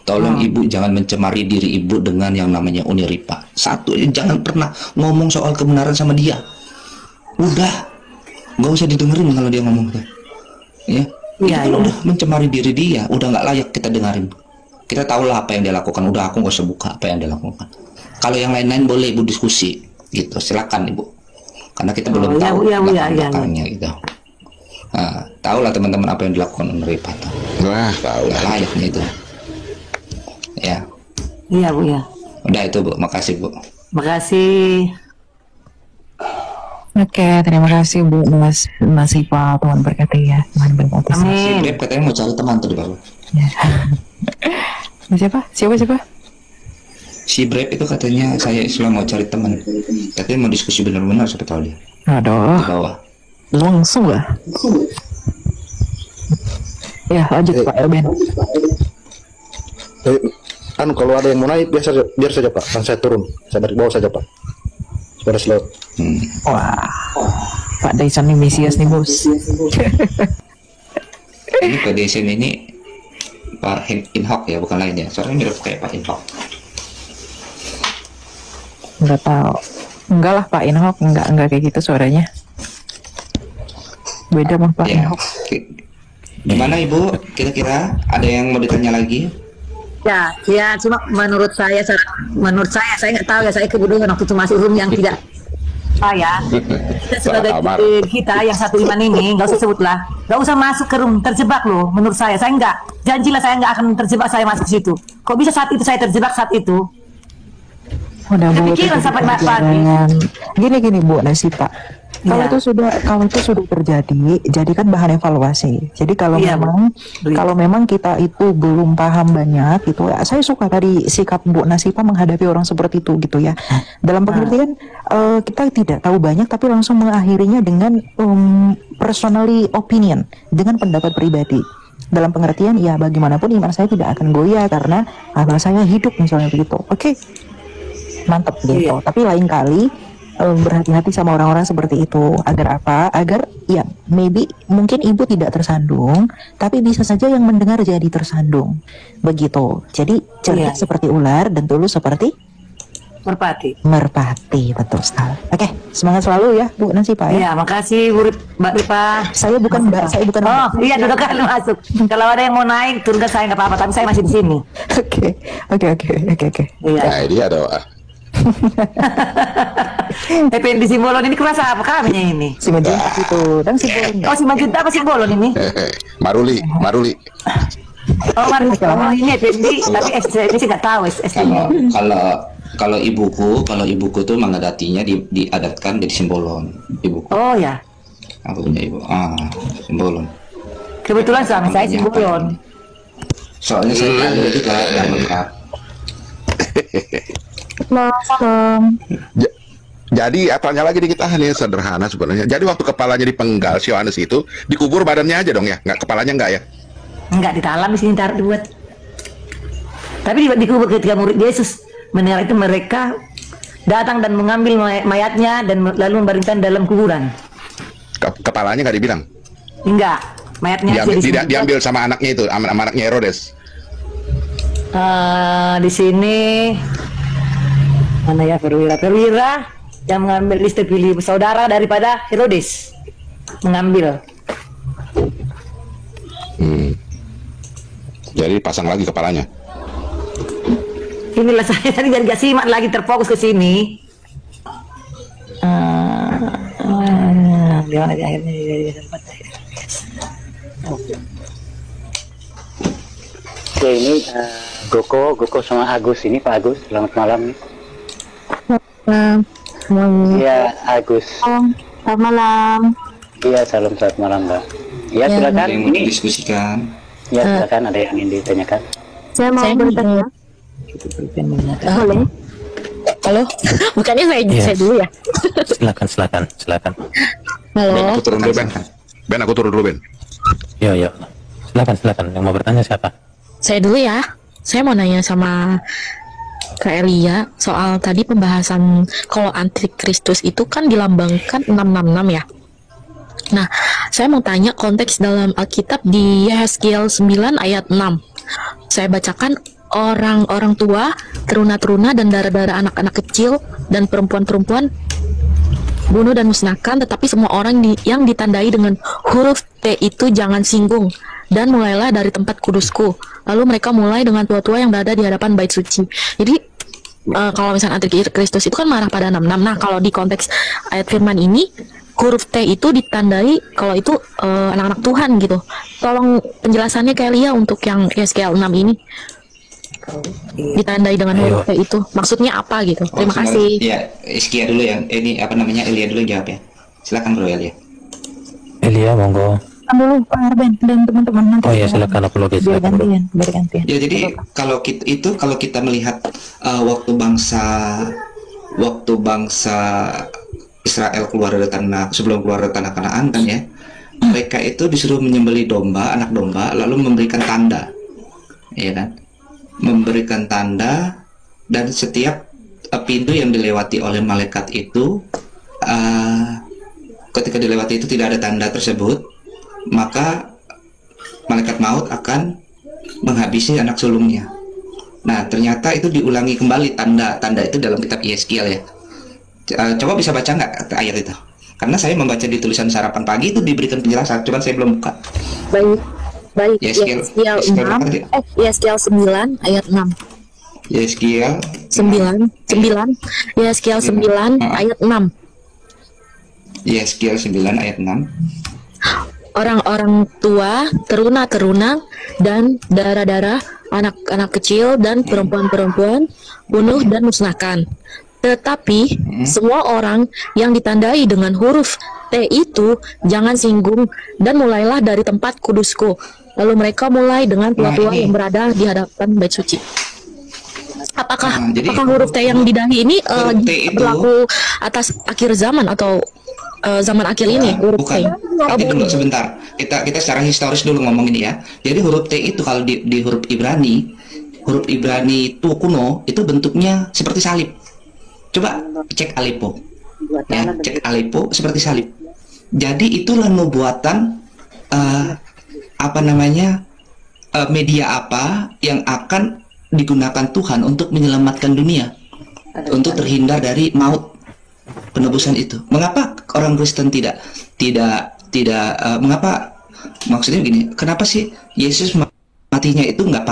Tolong Ibu jangan mencemari diri Ibu dengan yang namanya Uni Ripa. Satu, jangan pernah ngomong soal kebenaran sama dia. Udah, nggak usah didengerin kalau dia ngomong tuh. Ya, kalau udah mencemari diri dia, udah nggak layak kita dengerin. Kita tahulah apa yang dia lakukan. Udah, aku nggak usah buka apa yang dia lakukan. Kalau yang lain-lain boleh Ibu diskusi, gitu. Silakan Ibu. Karena kita belum tahu belakangnya gitu. Nah, tahulah teman-teman apa yang dilakukan Uni Ripa. Wah, tahu nggak layaknya itu. Ya. Iya Bu ya. Udah itu Bu, makasih Bu. Makasih. Oke, terima kasih Bu Mas Ipa, Tuhan berkati ya. Tuhan berkati. Si Brep katanya mau cari teman tuh di bawah. Siapa? Si Brep itu katanya saya Islam mau cari teman. Katanya mau diskusi benar-benar, siapa tahu dia. Aduh. Di bawah. Langsung lah. Ya, lanjut Pak Erben. Kalau ada yang mau naik biar saja Pak, kan saya turun, saya dari bawah saja Pak, sudah slot. Wah, Pak Daisan nih Mesias nih bos. Ini Pak Daisan ini Pak Inhok ya, bukan lain ya, soalnya mirip kayak Pak Inhok. Enggak tahu, enggak lah Pak Inhok, enggak kayak gitu suaranya. Beda mah Pak Inhok. Gimana Ibu? Kira-kira ada yang mau ditanya lagi? Ya, cuma menurut saya nggak tahu ya, saya kebodohan waktu itu masuk room yang tidak saya. Kita sebagai kita yang satu iman ini, nggak usah sebutlah, nggak usah masuk ke room, terjebak loh. Menurut saya nggak, janjilah saya nggak akan terjebak, saya masuk ke situ. Kok bisa saat itu saya terjebak saat itu? Udah Bu, pikiran sampai pagi. Gini Bu Nasi Pak. Kalau itu sudah terjadi, jadikan bahan evaluasi. Jadi kalau memang kita itu belum paham banyak gitu ya. Saya suka tadi sikap Bu Nasipa menghadapi orang seperti itu gitu ya. Dalam pengertian kita tidak tahu banyak tapi langsung mengakhirinya dengan personally opinion, dengan pendapat pribadi. Dalam pengertian ya bagaimanapun iman saya tidak akan goyah karena akal saya hidup misalnya begitu. Oke. Mantap gitu. Tapi lain kali berhati-hati sama orang-orang seperti itu. Agar apa? Agar ya mungkin ibu tidak tersandung, tapi bisa saja yang mendengar jadi tersandung. Begitu. Jadi cerdik seperti ular dan tulus seperti merpati. Betul sekali. Oke, semangat selalu ya Bu Nancy Pak ya. Iya, makasih Bu Mbak Ripa. Saya bukan Mbak, saya bukan. Oh, iya duduk kan masuk. Kalau ada yang mau naik turun ke saya nggak apa-apa, tapi saya masih di sini. Oke. Iya. Nah, dia doa. Di Simbolon ini kerasa apa kaminya ini? Simanjuntak itu dan Simbolon. Oh, Simanjuntak apa Simbolon ini? Maruli. Oh, ini FSD, tapi SD sih nggak tahu SD-nya. Kalau ibuku tuh mengadatinya diadatkan di Simbolon, ibuku. Oh ya. Aku punya ibu. Simbolon. Kebetulan suami saya Simbolon. Soalnya saya kalau juga nggak lengkap. Jadi tanya lagi di kita nih sederhana sebenarnya. Jadi waktu kepalanya dipenggal si Yohanes itu dikubur badannya aja dong ya, nggak kepalanya nggak ya? Nggak di dalam di sini taruh dibuat. Tapi dikubur ketika murid Yesus mendengar itu mereka datang dan mengambil mayatnya dan lalu membaringkan dalam kuburan. Kepalanya nggak dibilang? Enggak, mayatnya diambil sama anaknya itu, sama anaknya Herodes. Di sini mana ya perwira yang mengambil istri pilih saudara daripada Herodes mengambil. Jadi pasang lagi kepalanya. Inilah saya tadi jadi gak simak lagi terfokus ke sini. Akhirnya Oke, ini Goko sama Agus ini, Pak Agus, selamat malam nih. Iya, Agus. Selamat malam. Iya, salam selamat malam, Mbak. Ya, silakan. Ini diskusikan. Ya, silakan, ada yang ingin ditanyakan. Saya mau bertanya. Halo. Bukannya saya dulu ya? Silakan. Halo. Ben, aku turun dulu, Ben. Aku turun dulu, Ben. Yo. Silakan. Yang mau bertanya siapa? Saya dulu ya. Saya mau nanya sama Kak Elia soal tadi pembahasan kalau antikristus itu kan dilambangkan 666 ya. Nah, saya mau tanya konteks dalam Alkitab di Yehezkiel 9 ayat 6. Saya bacakan, orang-orang tua, teruna-teruna dan darah-darah anak-anak kecil dan perempuan-perempuan bunuh dan musnahkan, tetapi semua orang yang ditandai dengan huruf T itu jangan singgung, dan mulailah dari tempat kudusku. Lalu mereka mulai dengan tua-tua yang berada di hadapan bait suci. Jadi kalau misalnya antikristus itu kan marah pada 66. Nah, kalau di konteks ayat firman ini huruf T itu ditandai kalau itu anak-anak Tuhan gitu. Tolong penjelasannya kayak Lia untuk yang Yehezkiel 6 ini. Ditandai dengan huruf T itu maksudnya apa gitu. Terima kasih. Ya, Iskia dulu yang ini apa namanya, Elia dulu jawab ya. Silakan Bro Elia. Elia, monggo. Dulu Pak Arben dan teman-teman nanti. Oh ya, silakan apologi. Bergantian. Ya, jadi kalau kita melihat waktu bangsa Israel keluar dari sebelum keluar dari tanah Kanaan kan ya, mereka itu disuruh menyembelih anak domba, lalu memberikan tanda, ya kan, memberikan tanda, dan setiap pintu yang dilewati oleh malaikat itu, ketika dilewati itu tidak ada tanda tersebut, maka malaikat maut akan menghabisi anak sulungnya. Nah, ternyata itu diulangi kembali tanda itu dalam kitab Yehezkiel ya. Coba bisa baca nggak ayat itu? Karena saya membaca di tulisan sarapan pagi itu diberikan penjelasan, cuman saya belum buka. Baik. Yehezkiel 9 ayat 6. Yehezkiel 9 Yehezkiel 9 ayat 6. Yehezkiel 9 ayat 6. Orang-orang tua, teruna-teruna, dan darah-darah, anak-anak kecil dan perempuan-perempuan bunuh dan musnahkan. Tetapi semua orang yang ditandai dengan huruf T itu jangan singgung, dan mulailah dari tempat kudusku. Lalu mereka mulai dengan tua-tua yang berada di hadapan bait suci. Apakah huruf T yang didahi ini berlaku atas akhir zaman atau zaman akhir ini? Bukan. Dulu sebentar. Kita secara historis dulu ngomong ini ya. Jadi huruf T itu kalau di huruf Ibrani itu kuno itu bentuknya seperti salib. Coba cek Aleppo, ya, cek Aleppo seperti salib. Jadi itulah nubuatan media apa yang akan digunakan Tuhan untuk menyelamatkan dunia, untuk terhindar dari maut, penebusan itu. Mengapa orang Kristen tidak mengapa, maksudnya begini, kenapa sih Yesus matinya itu nggak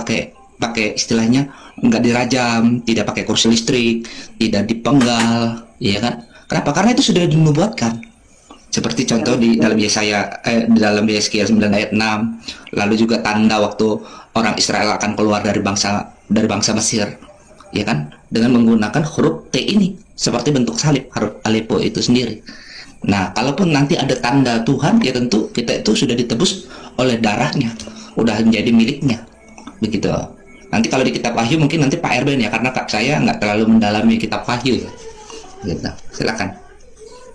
pakai istilahnya, nggak dirajam, tidak pakai kursi listrik, tidak dipenggal, ya kan? Kenapa? Karena itu sudah dinubuatkan. Seperti contoh di dalam Yesaya, dalam Yehezkiel 9 ayat 6, lalu juga tanda waktu orang Israel akan keluar dari bangsa Mesir, ya kan, dengan menggunakan huruf T ini seperti bentuk salib, huruf Aleppo itu sendiri. Nah, kalaupun nanti ada tanda Tuhan, ya tentu kita itu sudah ditebus oleh darahnya, udah menjadi miliknya, begitu. Nanti kalau di kitab Wahyu mungkin nanti Pak Erben ya, karena saya nggak terlalu mendalami kitab Wahyu ya. Gitu. Silakan.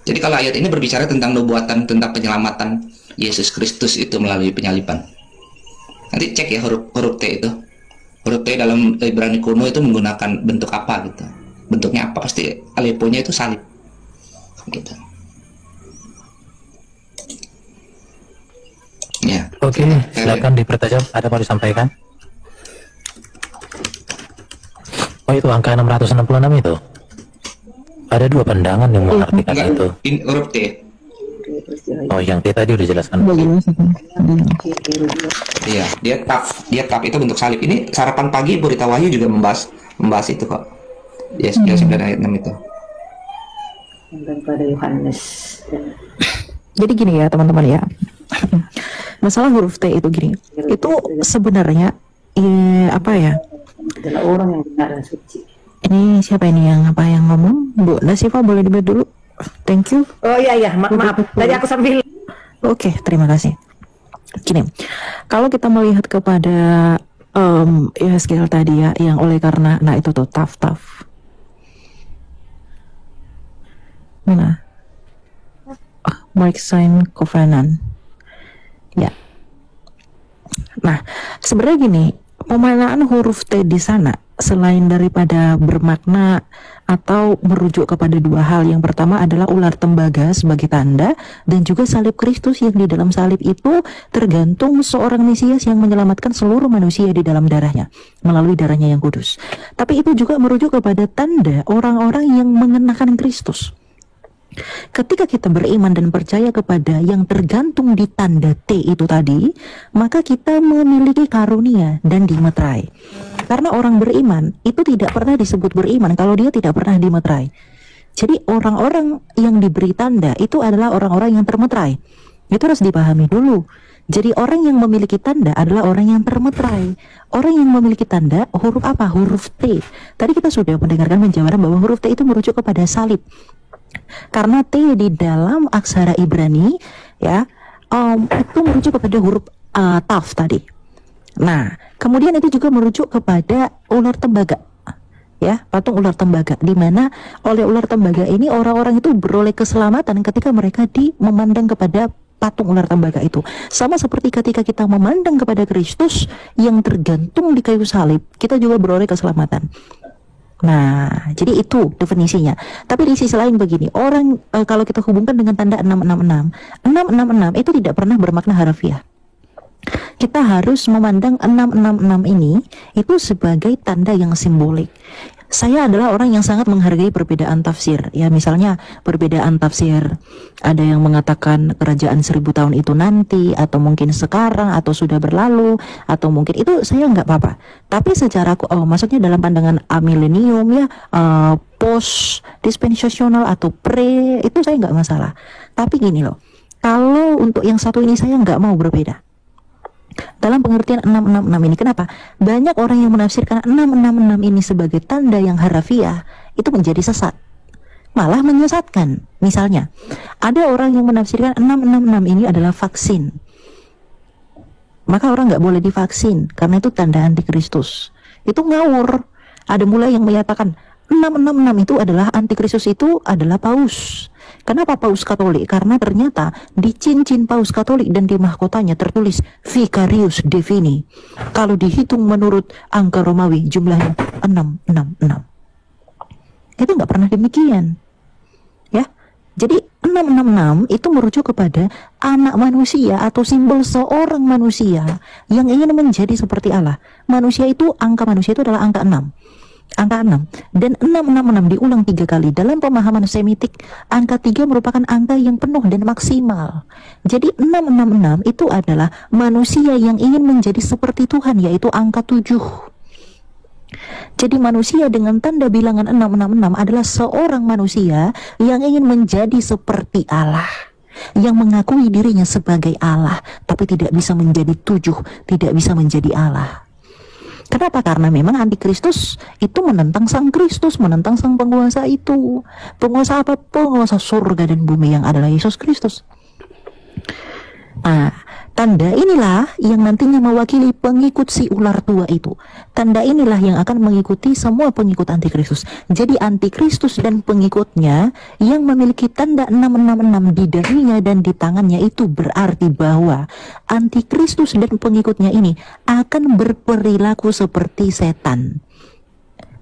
Jadi kalau ayat ini berbicara tentang nubuatan tentang penyelamatan Yesus Kristus itu melalui penyaliban. Nanti cek ya huruf T itu. Huruf T dalam Ibrani kuno itu menggunakan bentuk apa gitu. Bentuknya apa? Pasti Aleppo-nya itu salib. Gitu. Ya. Oke, silakan dipertajam. Ada mau disampaikan? Oh, itu angka 666 itu. Ada dua pandangan yang mengartikan itu. Ini huruf T. Oh, yang T tadi udah jelaskan. Iya, dia tap itu bentuk salib. Ini sarapan pagi Berita Wahyu juga membahas itu kok. Yes, 9 ayat 6 itu. Pada Yohanes. Jadi gini ya teman-teman ya. Masalah huruf T itu gini. Itu sebenarnya apa ya? Adalah orang yang benar dan suci. Ini siapa ini yang ngomong? Bu Nasifa boleh dibuat dulu. Thank you. Oh iya maaf. Tadi aku sambil. Oke, terima kasih. Gini, kalau kita melihat kepada Yeskel tadi ya, yang oleh karena, nah itu tuh taf. Mana? Mark sign covenant. Ya. Nah, sebenarnya gini, pemaknaan huruf T di sana selain daripada bermakna atau merujuk kepada dua hal. Yang pertama adalah ular tembaga sebagai tanda, dan juga salib Kristus yang di dalam salib itu tergantung seorang Mesias yang menyelamatkan seluruh manusia di dalam darahnya melalui darahnya yang kudus. Tapi itu juga merujuk kepada tanda orang-orang yang mengenakan Kristus. Ketika kita beriman dan percaya kepada yang tergantung di tanda T itu tadi, maka kita memiliki karunia dan dimeterai. Karena orang beriman itu tidak pernah disebut beriman kalau dia tidak pernah dimeterai. Jadi orang-orang yang diberi tanda itu adalah orang-orang yang termeterai. Itu harus dipahami dulu. Jadi orang yang memiliki tanda adalah orang yang termeterai. Orang yang memiliki tanda, huruf apa? Huruf T. Tadi kita sudah mendengarkan penjabaran bahwa huruf T itu merujuk kepada salib. Karena T di dalam aksara Ibrani ya itu merujuk kepada huruf taf tadi. Nah, kemudian itu juga merujuk kepada ular tembaga. Ya, patung ular tembaga, di mana oleh ular tembaga ini orang-orang itu beroleh keselamatan ketika mereka memandang kepada patung ular tembaga itu. Sama seperti ketika kita memandang kepada Kristus yang tergantung di kayu salib, kita juga beroleh keselamatan. Nah, jadi itu definisinya. Tapi di sisi lain begini, orang kalau kita hubungkan dengan tanda 666 itu tidak pernah bermakna harfiah. Kita harus memandang 666 ini itu sebagai tanda yang simbolik. Saya adalah orang yang sangat menghargai perbedaan tafsir. Ya, misalnya perbedaan tafsir, ada yang mengatakan kerajaan 1000 tahun itu nanti, atau mungkin sekarang, atau sudah berlalu, atau mungkin itu saya nggak apa-apa. Tapi secara maksudnya dalam pandangan milenium ya, post dispensasional atau pre, itu saya nggak masalah. Tapi gini loh, kalau untuk yang satu ini saya nggak mau berbeda. Dalam pengertian 666 ini, kenapa? Banyak orang yang menafsirkan 666 ini sebagai tanda yang harfiah, itu menjadi sesat, malah menyesatkan. Misalnya, ada orang yang menafsirkan 666 ini adalah vaksin, maka orang nggak boleh divaksin karena itu tanda antikristus. Itu ngawur. Ada mulai yang menyatakan 666 itu adalah antikristus, itu adalah paus. Kenapa paus Katolik? Karena ternyata di cincin paus Katolik dan di mahkotanya tertulis Vicarius Divini. Kalau dihitung menurut angka Romawi jumlahnya 666. Itu nggak pernah demikian. Ya. Jadi 666 itu merujuk kepada anak manusia atau simbol seorang manusia yang ingin menjadi seperti Allah. Manusia itu, angka manusia itu adalah angka 6. Angka 6 dan 666 diulang 3 kali. Dalam pemahaman semitik, angka 3 merupakan angka yang penuh dan maksimal. Jadi 666 itu adalah manusia yang ingin menjadi seperti Tuhan, yaitu angka 7. Jadi manusia dengan tanda bilangan 666 adalah seorang manusia yang ingin menjadi seperti Allah, yang mengakui dirinya sebagai Allah, tapi tidak bisa menjadi 7, tidak bisa menjadi Allah. Kenapa? Karena memang antikristus itu menentang sang Kristus, menentang sang penguasa itu. Penguasa apa? Penguasa surga dan bumi yang adalah Yesus Kristus. Nah, tanda inilah yang nantinya mewakili pengikut si ular tua itu. Tanda inilah yang akan mengikuti semua pengikut antikristus. Jadi antikristus dan pengikutnya yang memiliki tanda 666 di dahinya dan di tangannya, itu berarti bahwa antikristus dan pengikutnya ini akan berperilaku seperti setan,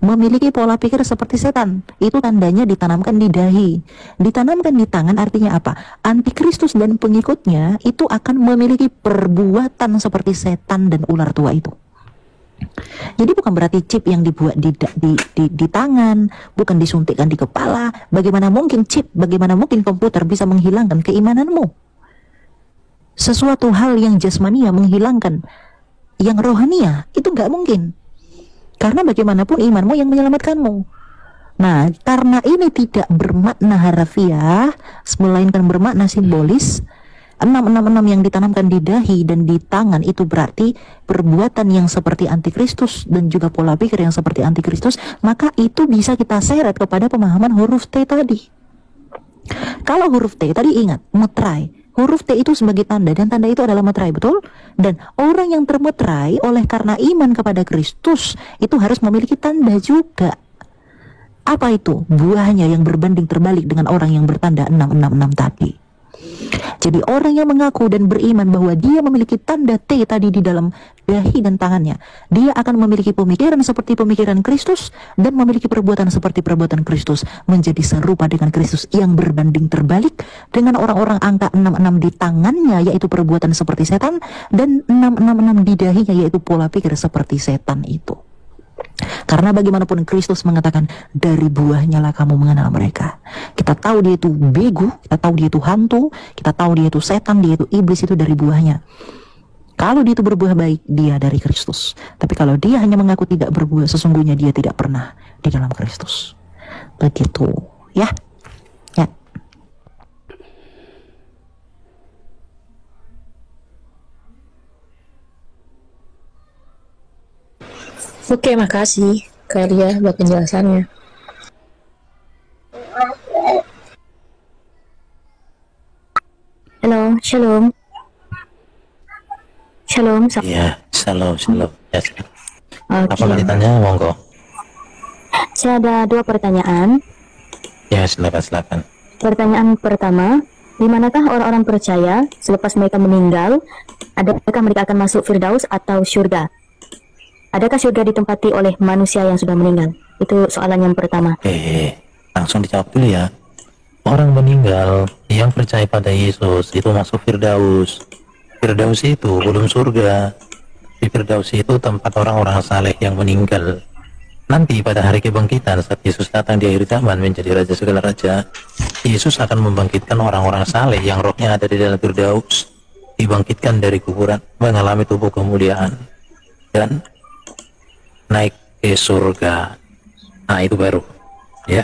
memiliki pola pikir seperti setan. Itu tandanya ditanamkan di dahi. Ditanamkan di tangan artinya apa? Antikristus dan pengikutnya itu akan memiliki perbuatan seperti setan dan ular tua itu. Jadi bukan berarti chip yang dibuat di tangan, bukan disuntikkan di kepala. Bagaimana mungkin chip, bagaimana mungkin komputer bisa menghilangkan keimananmu? Sesuatu hal yang jasmania menghilangkan yang rohania, itu nggak mungkin. Karena bagaimanapun imanmu yang menyelamatkanmu. Nah, karena ini tidak bermakna harafiah, melainkan bermakna simbolis, 666 yang ditanamkan di dahi dan di tangan itu berarti perbuatan yang seperti antikristus dan juga pola pikir yang seperti antikristus, maka itu bisa kita seret kepada pemahaman huruf T tadi. Kalau huruf T tadi ingat, metrai. Huruf T itu sebagai tanda, dan tanda itu adalah meterai, betul? Dan orang yang termeterai oleh karena iman kepada Kristus itu harus memiliki tanda juga. Apa itu? Buahnya yang berbanding terbalik dengan orang yang bertanda 666 tadi. Jadi orang yang mengaku dan beriman bahwa dia memiliki tanda T tadi di dalam dahi dan tangannya, dia akan memiliki pemikiran seperti pemikiran Kristus dan memiliki perbuatan seperti perbuatan Kristus, menjadi serupa dengan Kristus yang berbanding terbalik dengan orang-orang angka 66 di tangannya, yaitu perbuatan seperti setan, dan 666 di dahinya, yaitu pola pikir seperti setan itu. Karena bagaimanapun Kristus mengatakan, dari buahnya lah kamu mengenal mereka. Kita tahu dia itu bego, kita tahu dia itu hantu, kita tahu dia itu setan, dia itu iblis, itu dari buahnya. Kalau dia itu berbuah baik, dia dari Kristus. Tapi kalau dia hanya mengaku tidak berbuah, sesungguhnya dia tidak pernah di dalam Kristus. Begitu, ya. Ya. Oke, makasih Kak Elia buat penjelasannya. Halo, shalom. Shalom. Iya, shalom. Ya, Okay. apa ditanya, monggo. Saya ada 2 pertanyaan. Ya, silakan. Pertanyaan pertama, di manakah orang-orang percaya selepas mereka meninggal, adakah mereka akan masuk Firdaus atau surga? Adakah surga ditempati oleh manusia yang sudah meninggal? Itu soalan yang pertama. Langsung dijawab dulu ya. Orang meninggal yang percaya pada Yesus itu masuk Firdaus. Firdaus itu belum surga. Di Firdaus itu tempat orang-orang saleh yang meninggal. Nanti pada hari kebangkitan saat Yesus datang di akhir zaman menjadi raja segala raja, Yesus akan membangkitkan orang-orang saleh yang rohnya ada di dalam Firdaus, dibangkitkan dari kuburan, mengalami tubuh kemuliaan dan naik ke surga. Nah, itu baru ya.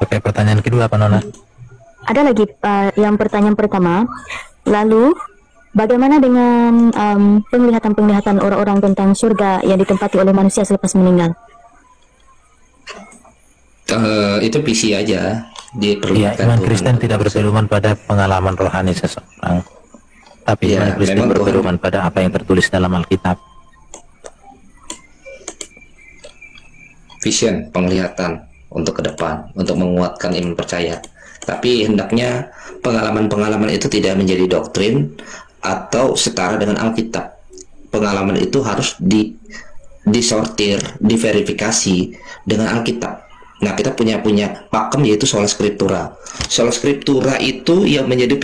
Oke, pertanyaan kedua apa, Nona? Ada lagi yang pertanyaan pertama. Lalu bagaimana dengan penglihatan-penglihatan orang-orang tentang surga yang ditempati oleh manusia selepas meninggal? Itu PC aja. Ya, iman Kristen tidak berpedoman pada pengalaman rohani seseorang, tapi Ya, iman Kristen memang berpedoman pada apa yang tertulis dalam Alkitab. Vision, penglihatan untuk ke depan, untuk menguatkan iman percaya. Tapi hendaknya pengalaman-pengalaman itu tidak menjadi doktrin atau setara dengan Alkitab. Pengalaman itu harus disortir, diverifikasi dengan Alkitab. Nah, kita punya pakem yaitu sola scriptura. Sola scriptura itu yang menjadi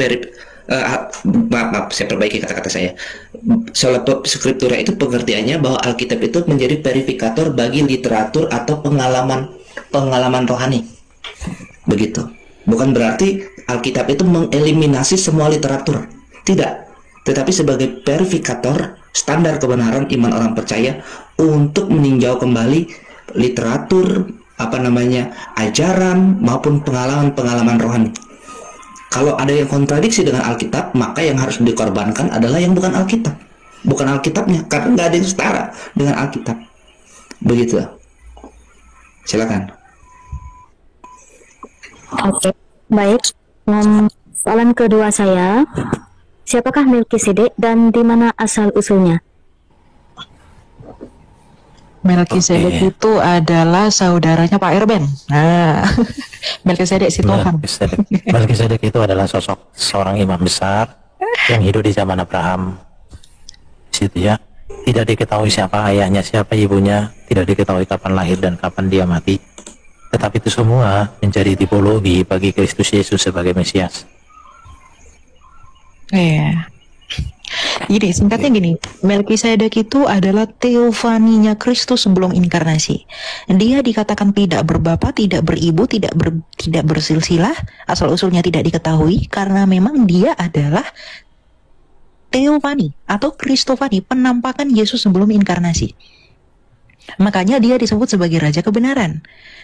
maaf, saya perbaiki kata-kata saya. Sola scriptura itu pengertiannya bahwa Alkitab itu menjadi verifikator bagi literatur atau pengalaman rohani. Begitu. Bukan berarti Alkitab itu mengeliminasi semua literatur. Tidak. Tetapi sebagai verifikator standar kebenaran iman orang percaya untuk meninjau kembali literatur, ajaran maupun pengalaman-pengalaman rohani. Kalau ada yang kontradiksi dengan Alkitab, maka yang harus dikorbankan adalah yang bukan Alkitab. bukan Alkitabnya, karena nggak ada yang setara dengan Alkitab. Begitu. Silakan. Oke, baik. Soalan kedua saya, siapakah Melkisedek dan di mana asal usulnya? Melkisedek itu adalah saudaranya Pak Erben. Nah, Melkisedek si Tuhan. Melkisedek itu adalah sosok seorang imam besar yang hidup di zaman Abraham. Situ ya, tidak diketahui siapa ayahnya, siapa ibunya, tidak diketahui kapan lahir dan kapan dia mati. Tetapi itu semua menjadi tipologi bagi Kristus Yesus sebagai Mesias. Iya. Jadi singkatnya gini, Melkisedek itu adalah teofaninya Kristus sebelum inkarnasi. Dia dikatakan tidak berbapa, tidak beribu, tidak bersilsilah, asal usulnya tidak diketahui karena memang dia adalah teofani atau Kristofani, penampakan Yesus sebelum inkarnasi. Makanya dia disebut sebagai Raja Kebenaran.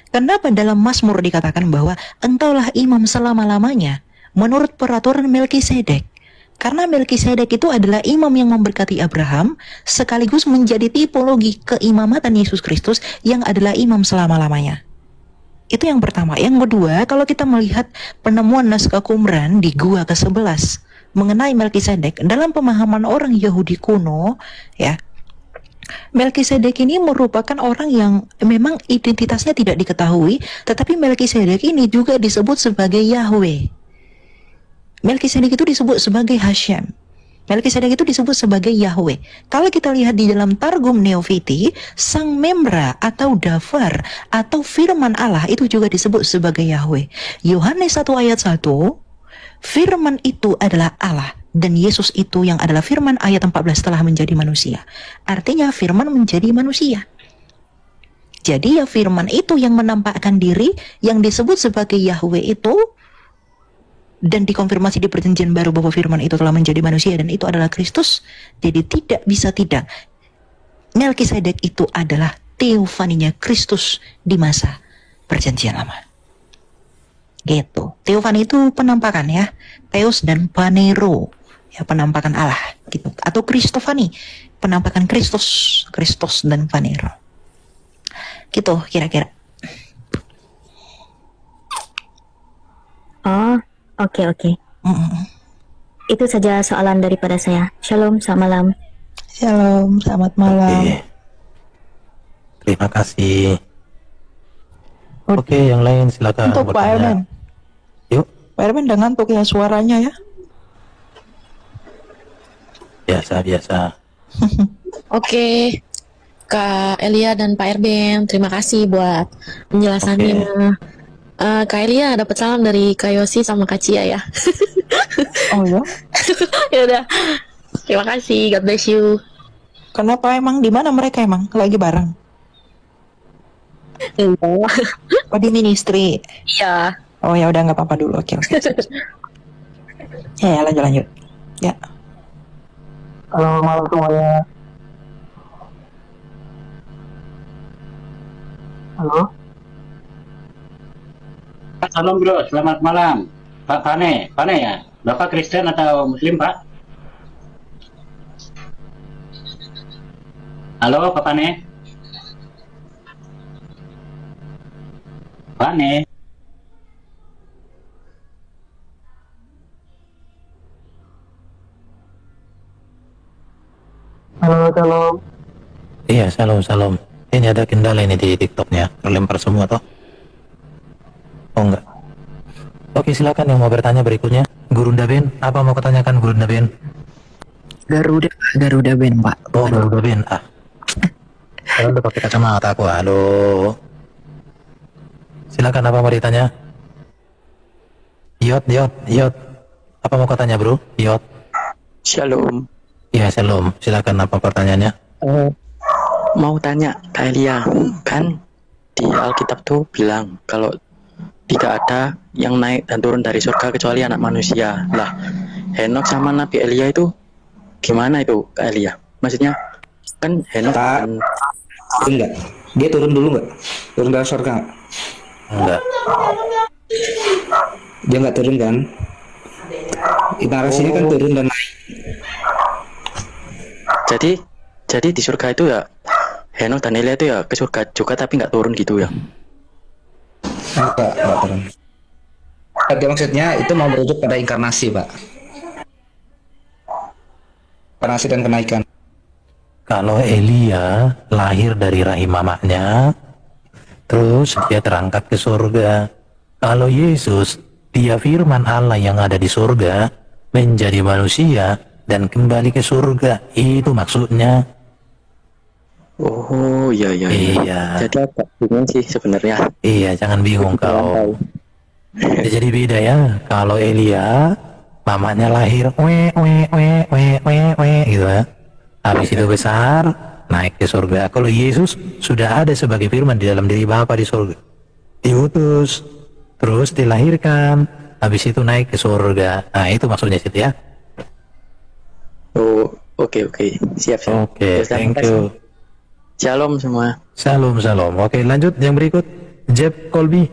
Kenapa dalam Mazmur dikatakan bahwa engkaulah imam selama-lamanya menurut peraturan Melkisedek? Karena Melkisedek itu adalah imam yang memberkati Abraham, sekaligus menjadi tipologi keimamatan Yesus Kristus yang adalah imam selama-lamanya. Itu yang pertama. Yang kedua, kalau kita melihat penemuan naskah Qumran di gua ke-11 mengenai Melkisedek, dalam pemahaman orang Yahudi kuno, ya, Melkisedek ini merupakan orang yang memang identitasnya tidak diketahui, tetapi Melkisedek ini juga disebut sebagai Yahweh. Melkisedek itu disebut sebagai Hashem. Melkisedek itu disebut sebagai Yahweh. Kalau kita lihat di dalam Targum Neofiti, Sang Memra atau Dafar atau firman Allah itu juga disebut sebagai Yahweh. Yohanes 1 ayat 1, firman itu adalah Allah. Dan Yesus itu yang adalah firman ayat 14 telah menjadi manusia. Artinya firman menjadi manusia. Jadi ya firman itu yang menampakkan diri, yang disebut sebagai Yahweh itu, dan dikonfirmasi di perjanjian baru bahwa firman itu telah menjadi manusia dan itu adalah Kristus. Jadi tidak bisa tidak, Melkisedek itu adalah teofaninya Kristus di masa perjanjian lama. Gitu. Teofani itu penampakan ya, Theos dan Panero, ya penampakan Allah gitu. Atau Kristofani, penampakan Kristus, Kristus dan Panero. Gitu kira-kira. Oh, oke. Itu saja soalan daripada saya. Shalom, selamat malam. Shalom, selamat malam. Oke. Terima kasih. Oke, yang lain silakan. Untuk Pak Erben. Yuk. Pak Erben udah ngantuk ya suaranya ya? Biasa. Oke, Kak Elia dan Pak Erben, terima kasih buat penjelasannya. Kak Elia dapat salam dari Kak Yosi sama Kak Cia ya. Oh ya? Ya udah. Terima kasih, God bless you. Kenapa emang, di mana mereka emang lagi bareng? Oh di ministry. Iya. Oh ya udah nggak apa-apa dulu. Oke. Ya lanjut. Ya. Halo malam semuanya. Halo. Salam bro, selamat malam. Pak Pane ya? Bapak Kristen atau Muslim Pak? Halo Pak Pane? Pane? Halo, salam. Iya, salam. Ini ada kendala ini di TikToknya, terlempar semua toh? Oh enggak. Oke, silakan yang mau bertanya berikutnya. Gurunda Ben, apa mau ketanyakan Gurunda Ben? Garuda Ben, Pak. Oh, Garuda Ben. Kalau udah pakai kacamata aku. Halo. Silakan, apa mau ditanya? Yot. Apa mau katanya, Bro? Yot. Shalom. Iya, shalom. Silakan, apa pertanyaannya? Mau tanya Kak Elia, kan di Alkitab tuh bilang kalau tidak ada yang naik dan turun dari surga kecuali anak manusia. Lah, Henok sama Nabi Elia itu gimana itu Kak Elia? Maksudnya kan Henok enggak. Dia turun dulu enggak? Turun dari surga enggak? Dia enggak turun kan? Narasinya kan turun dan naik. Jadi di surga itu ya Henok dan Elia itu ya ke surga juga tapi nggak turun gitu ya? Enggak turun. Oke, maksudnya itu mau merujuk pada inkarnasi, Pak. Inkarnasi dan kenaikan. Kalau Elia lahir dari rahim mamanya, terus dia terangkat ke surga. Kalau Yesus, dia firman Allah yang ada di surga, menjadi manusia dan kembali ke surga. Itu maksudnya. Oh iya. Jadi agak bingung sih sebenarnya. Iya, jangan bingung kau. Jadi beda ya. Kalau Elia, mamanya lahir gitu ya. Habis itu besar, naik ke surga. Kalau Yesus sudah ada sebagai firman di dalam diri Bapa di surga. Diutus, terus dilahirkan, habis itu naik ke surga. Nah, itu maksudnya situ ya. Oh, oke. Siap. Oke, thank you. Shalom semua. Shalom. Oke, lanjut yang berikut. Jeb Colby.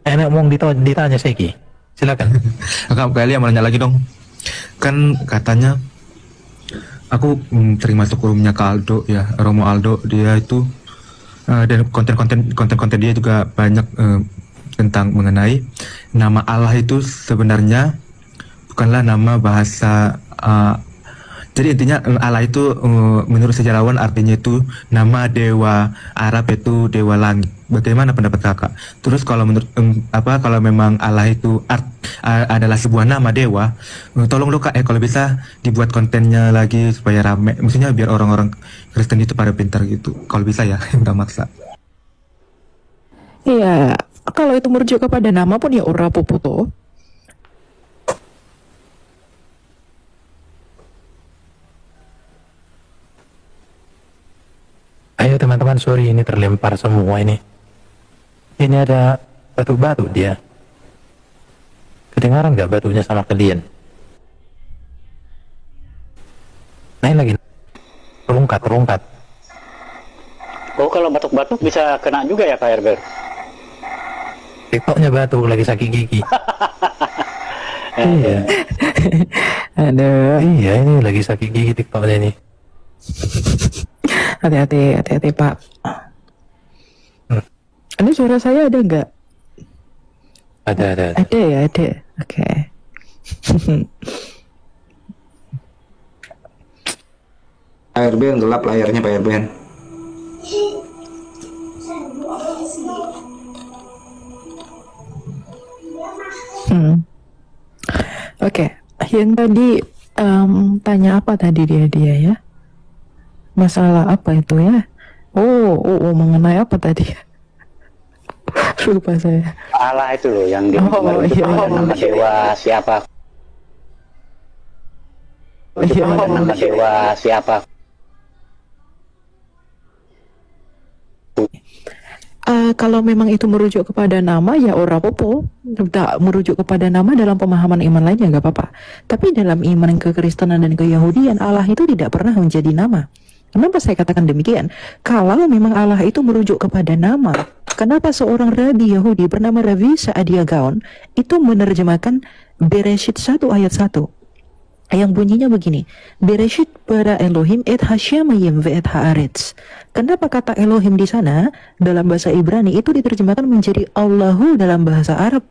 Enak mau ditanya Seki. Silakan. Kak Elia mau nanya lagi dong. Kan katanya aku terima kurumnya Kak Aldo ya, Romo Aldo, dia itu dan konten dia juga banyak tentang mengenai nama Allah itu sebenarnya bukanlah nama bahasa. Jadi intinya Allah itu menurut sejarawan artinya itu nama dewa Arab, itu dewa langit. Bagaimana pendapat kakak? Terus kalau menurut kalau memang Allah itu adalah sebuah nama dewa, tolong lo kak kalau bisa dibuat kontennya lagi supaya rame. Maksudnya biar orang-orang Kristen itu pada pintar gitu. Kalau bisa ya, udah maksa. Iya, kalau itu merujuk kepada nama pun ya ora apa-apa toh. Ayo teman-teman, sorry ini terlempar semua ini. Ini ada batu-batu dia. Kedengaran nggak batunya sama kalian? Naik lagi. Terungkat. Oh, kalau batuk-batuk bisa kena juga ya Kak Herbert? TikToknya batu lagi sakit gigi. Iya. Aduh. Iya, ini lagi sakit gigi TikToknya ini. Hati-hati Pak. Ini suara saya ada nggak? Ada. Ada ya, ada. Oke. Pak Erben, gelap layarnya Pak Erben. Oke. Yang tadi tanya apa tadi dia ya? Masalah apa itu ya? Oh, mengenai apa tadi? Lupa saya. Allah itu loh yang dia nama dewa siapa? Nama dewa siapa? Kalau memang itu merujuk kepada nama ya ora apa-apa. Tak merujuk kepada nama dalam pemahaman iman lainnya nggak apa-apa. Tapi dalam iman kekristenan dan keyahudian Allah itu tidak pernah menjadi nama. Kenapa saya katakan demikian? Kalau memang Allah itu merujuk kepada nama, kenapa seorang rabi Yahudi bernama Ravi Saadia Gaon itu menerjemahkan Bereshit 1 ayat 1 yang bunyinya begini, Bereshit bara Elohim et hasyamayim ve et haaretz. Kenapa kata Elohim di sana dalam bahasa Ibrani itu diterjemahkan menjadi Allahu dalam bahasa Arab?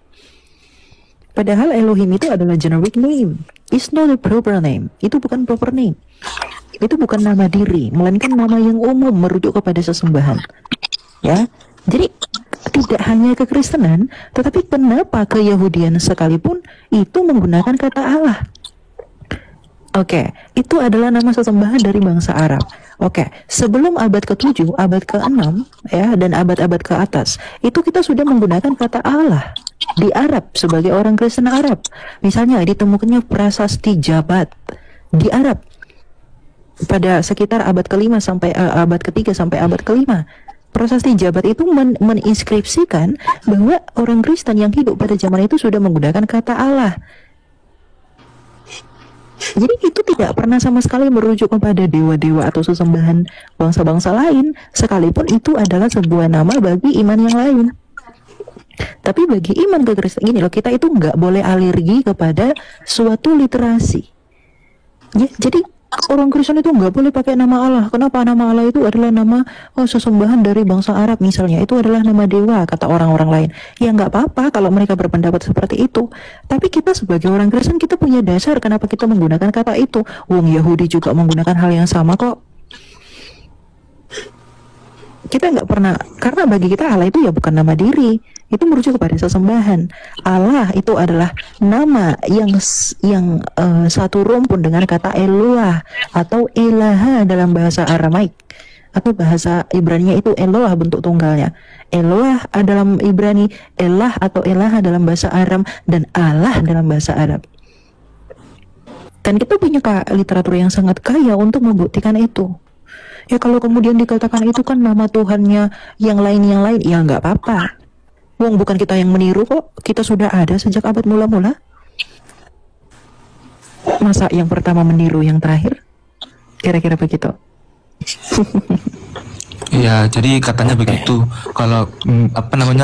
Padahal Elohim itu adalah generic name. It's not a proper name. Itu bukan proper name. Itu bukan nama diri, melainkan nama yang umum merujuk kepada sesembahan. Ya, jadi tidak hanya kekristenan, tetapi kenapa keyahudian sekalipun itu menggunakan kata Allah? Oke, itu adalah nama sesembahan dari bangsa Arab. Oke, sebelum abad ke-7, abad ke-6, ya, dan abad-abad ke atas, itu kita sudah menggunakan kata Allah di Arab sebagai orang Kristen Arab. Misalnya ditemukannya prasasti Jabat di Arab pada sekitar abad ke-5 sampai abad ke-3 sampai abad ke-5. Prasasti Jabat itu meninskripsikan bahwa orang Kristen yang hidup pada zaman itu sudah menggunakan kata Allah. Jadi itu tidak pernah sama sekali merujuk kepada dewa-dewa atau sesembahan bangsa-bangsa lain, sekalipun itu adalah sebuah nama bagi iman yang lain. Tapi bagi iman kekristenan, gini loh, kita itu nggak boleh alergi kepada suatu literasi. Ya, jadi orang Kristen itu nggak boleh pakai nama Allah. Kenapa? Nama Allah itu adalah nama sesembahan dari bangsa Arab misalnya. Itu adalah nama dewa, kata orang-orang lain. Ya nggak apa-apa kalau mereka berpendapat seperti itu. Tapi kita sebagai orang Kristen, kita punya dasar kenapa kita menggunakan kata itu. Wong Yahudi juga menggunakan hal yang sama kok. Kita nggak pernah, karena bagi kita Allah itu ya bukan nama diri, itu merujuk kepada sesembahan. Allah itu adalah nama yang satu rumpun dengan kata Eloah atau Elaha dalam bahasa Aramaik, atau bahasa Ibrani itu Eloah bentuk tunggalnya. Eloah dalam Ibrani, Elah atau Elaha dalam bahasa Aram, dan Allah dalam bahasa Arab. Dan kita punya literatur yang sangat kaya untuk membuktikan itu. Ya kalau kemudian dikatakan itu kan nama Tuhannya yang lain, ya nggak apa-apa. Wong bukan kita yang meniru kok, kita sudah ada sejak abad mula-mula. Masa yang pertama meniru yang terakhir? Kira-kira begitu. Ya, jadi katanya begitu. Kalau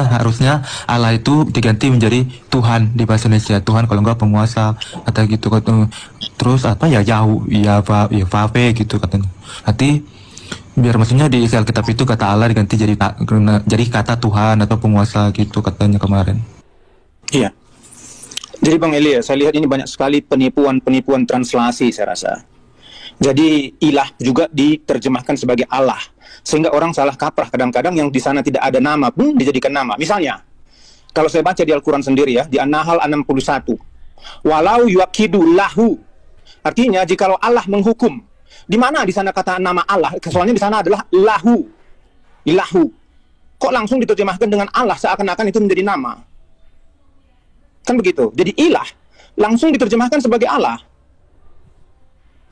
harusnya Allah itu diganti menjadi Tuhan di bahasa Indonesia. Tuhan kalau enggak penguasa atau gitu. Terus Yahweh gitu katanya. Nanti biar maksudnya di isi Alkitab itu kata Allah diganti jadi kata Tuhan atau penguasa gitu katanya kemarin. Iya. Jadi Bang Eli, saya lihat ini banyak sekali penipuan translasi saya rasa. Jadi ilah juga diterjemahkan sebagai Allah, sehingga orang salah kaprah kadang-kadang yang di sana tidak ada nama pun dijadikan nama. Misalnya, kalau saya baca di Al-Quran sendiri ya, di An-Nahl 61, walau yuakidu lahu, artinya jikalau Allah menghukum. Di mana di sana kata nama Allah? Soalnya di sana adalah lahu, ilahu. Kok langsung diterjemahkan dengan Allah seakan-akan itu menjadi nama? Kan begitu. Jadi ilah langsung diterjemahkan sebagai Allah.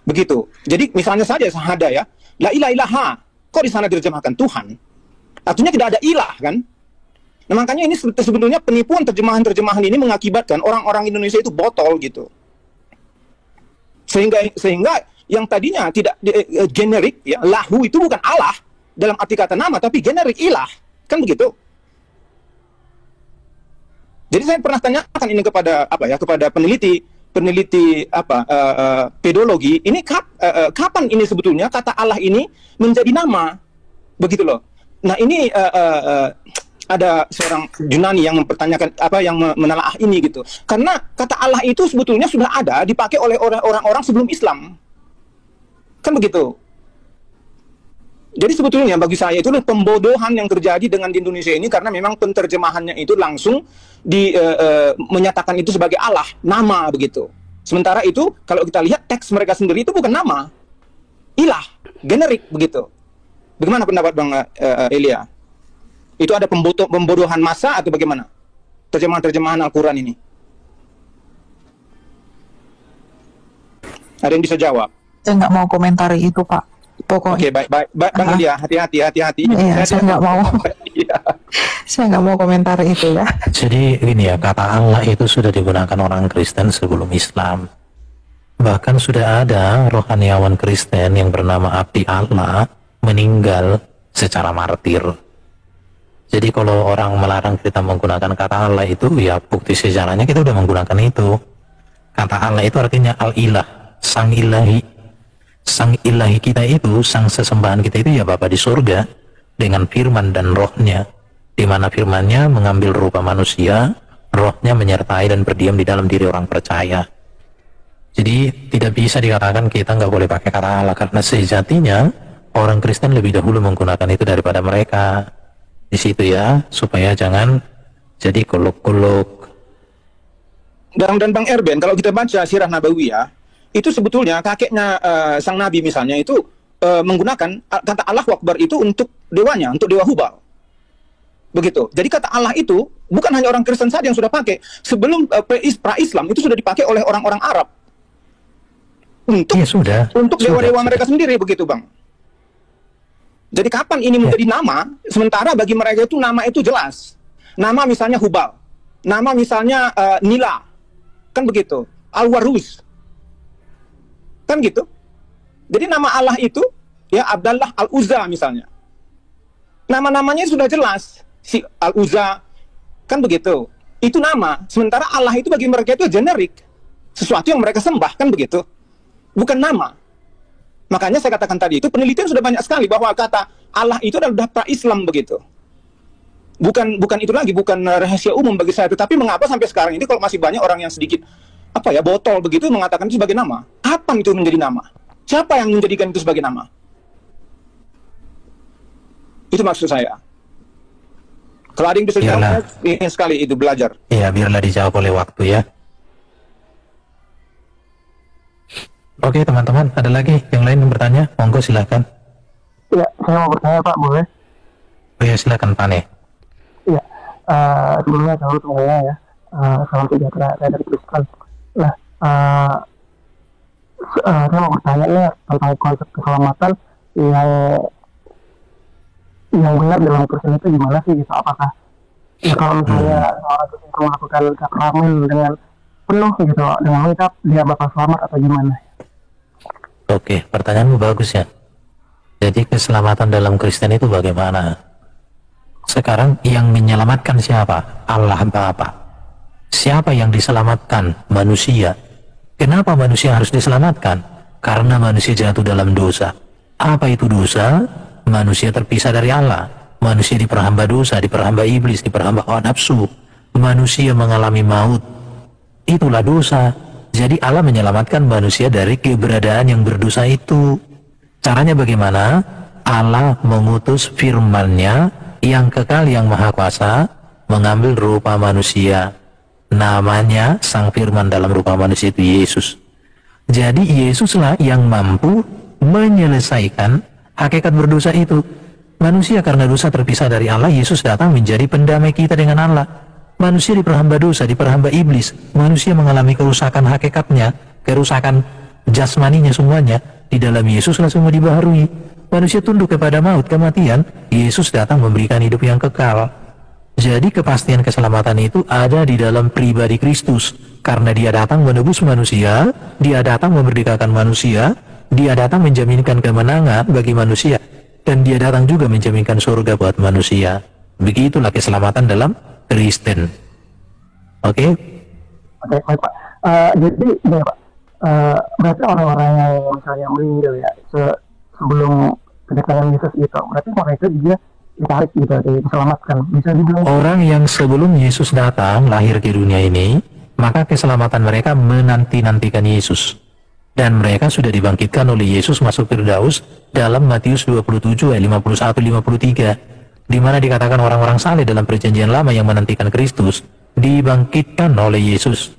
Begitu. Jadi misalnya saja sahada ya, la ilaha ilaha. Kok di sana diterjemahkan Tuhan? Artinya tidak ada ilah kan? Nah makanya ini sebetulnya penipuan terjemahan ini mengakibatkan orang-orang Indonesia itu botol gitu. Sehingga yang tadinya tidak generik ya, lahu itu bukan Allah dalam arti kata nama, tapi generik ilah, kan begitu. Jadi saya pernah tanyakan ini kepada kepada peneliti pedologi, ini kapan ini sebetulnya kata Allah ini menjadi nama, begitu loh. Nah ini ada seorang Yunani yang mempertanyakan yang menelaah ini gitu, karena kata Allah itu sebetulnya sudah ada dipakai oleh orang-orang sebelum Islam. Kan begitu. Jadi sebetulnya bagi saya itu pembodohan yang terjadi dengan di Indonesia ini, karena memang penterjemahannya itu langsung menyatakan itu sebagai Allah, nama begitu. Sementara itu kalau kita lihat teks mereka sendiri itu bukan nama, ilah, generik begitu. Bagaimana pendapat Bang Elia? Itu ada pembodohan massa atau bagaimana? Terjemahan Al-Quran ini. Ada yang bisa jawab? Saya nggak mau komentari itu Pak. Pokoknya. Oke, baik Bang Elia, hati-hati. Iya, saya nggak mau. Saya nggak mau komentari itu ya. Jadi ini ya, kata Allah itu sudah digunakan orang Kristen sebelum Islam. Bahkan sudah ada rohaniawan Kristen yang bernama Abdi Allah meninggal secara martir. Jadi kalau orang melarang kita menggunakan kata Allah itu, ya bukti sejarahnya kita udah menggunakan itu. Kata Allah itu artinya al-ilah, sang ilahi. Sang ilahi kita itu, sang sesembahan kita itu ya Bapa di surga, dengan firman dan rohnya, di mana firmannya mengambil rupa manusia, rohnya menyertai dan berdiam di dalam diri orang percaya. Jadi tidak bisa dikatakan kita nggak boleh pakai kata Allah, karena sejatinya orang Kristen lebih dahulu menggunakan itu daripada mereka. Di situ ya, supaya jangan jadi kuluk-kuluk. Dan Bang Erben, kalau kita baca Sirah Nabawiyah, itu sebetulnya kakeknya sang nabi misalnya itu menggunakan kata Allah Akbar itu untuk dewanya, untuk dewa Hubal. Begitu. Jadi kata Allah itu bukan hanya orang Kristen saja yang sudah pakai. Sebelum pra-Islam itu sudah dipakai oleh orang-orang Arab. Untuk dewa-dewa mereka sendiri, begitu Bang. Jadi kapan ini menjadi nama? Sementara bagi mereka itu nama itu jelas. Nama misalnya Hubal. Nama misalnya Nila. Kan begitu. Al-Waruz. Kan gitu. Jadi nama Allah itu ya Abdallah Al-Uzza misalnya. Nama-namanya sudah jelas. Si Al-Uzza, kan begitu. Itu nama. Sementara Allah itu bagi mereka itu generik. Sesuatu yang mereka sembah, kan begitu. Bukan nama. Makanya saya katakan tadi, itu penelitian sudah banyak sekali bahwa kata Allah itu adalah pra-Islam begitu. Bukan itu lagi, bukan rahasia umum bagi saya. Tetapi mengapa sampai sekarang ini kalau masih banyak orang yang sedikit botol begitu mengatakan itu sebagai nama? Kapan itu menjadi nama? Siapa yang menjadikan itu sebagai nama? Itu maksud saya. Kalau ada yang bisa jawab, ingin sekali itu belajar. Iya, biarlah dijawab oleh waktu ya. Oke teman-teman, ada lagi yang lain yang bertanya? Monggo silakan. Ya, saya mau bertanya Pak, boleh? Oh ya, silakan Pak Ne. Iya, sebelumnya salam semuanya ya. Salam sejahtera dari Kristen. Nah, saya mau bertanya nih tentang konsep keselamatan yang benar dalam Kristen itu gimana sih gitu? Apakah ya kalau misalnya seorang Kristen melakukan sakramen dengan penuh gitu, dengan lengkap, dia bakal selamat atau gimana? Oke, pertanyaanmu bagus ya. Jadi keselamatan dalam Kristen itu bagaimana? Sekarang yang menyelamatkan siapa? Allah Bapa. Siapa yang diselamatkan? Manusia. Kenapa manusia harus diselamatkan? Karena manusia jatuh dalam dosa. Apa itu dosa? Manusia terpisah dari Allah. Manusia diperhamba dosa, diperhamba iblis, diperhamba hawa nafsu. Manusia mengalami maut. Itulah dosa. Jadi Allah menyelamatkan manusia dari keberadaan yang berdosa itu. Caranya bagaimana? Allah mengutus firman-Nya yang kekal, yang maha kuasa, mengambil rupa manusia. Namanya Sang Firman dalam rupa manusia itu Yesus. Jadi Yesuslah yang mampu menyelesaikan hakikat berdosa itu. Manusia karena dosa terpisah dari Allah, Yesus datang menjadi pendamai kita dengan Allah. Manusia diperhamba dosa, diperhamba iblis. Manusia mengalami kerusakan hakikatnya, kerusakan jasmaninya semuanya. Di dalam Yesuslah semua dibaharui. Manusia tunduk kepada maut, kematian. Yesus datang memberikan hidup yang kekal. Jadi kepastian keselamatan itu ada di dalam pribadi Kristus. Karena dia datang menebus manusia, dia datang memerdekakan manusia, dia datang menjaminkan kemenangan bagi manusia, dan dia datang juga menjaminkan surga buat manusia. Begitulah keselamatan dalam Kristen. Oke? Oke, baik Pak. Jadi ya Pak, berarti orang-orang yang misalnya meninggal ya sebelum kedatangan Yesus itu, berarti mereka juga ditarik gitu, diselamatkan. Bisa dibilang orang yang sebelum Yesus datang lahir ke dunia ini, maka keselamatan mereka menanti-nantikan Yesus. Dan mereka sudah dibangkitkan oleh Yesus masuk Firdaus dalam Matius 27 ayat 51-53. Di mana dikatakan orang-orang saleh dalam perjanjian lama yang menantikan Kristus dibangkitkan oleh Yesus.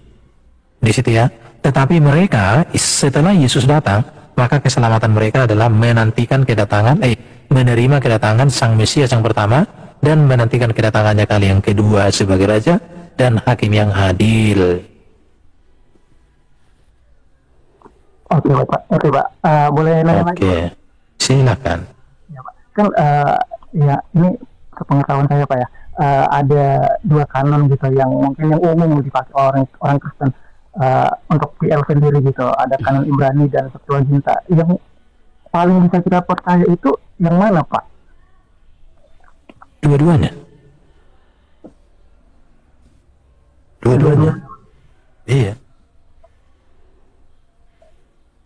Di situ ya. Tetapi mereka setelah Yesus datang, maka keselamatan mereka adalah menantikan kedatangan, menerima kedatangan Sang Mesias yang pertama dan menantikan kedatangannya kali yang kedua sebagai Raja dan Hakim yang adil. Oke Pak. Boleh nanya lagi? Oke, silakan. Ya Pak. Kan ya ini sepengetahuan saya Pak ya, ada dua kanon gitu yang mungkin yang umum dipakai orang Kristen untuk PL sendiri gitu. Ada kanon Ibrani dan Septuaginta. Yang paling bisa kita percaya itu yang mana Pak? Dua-duanya. Iya.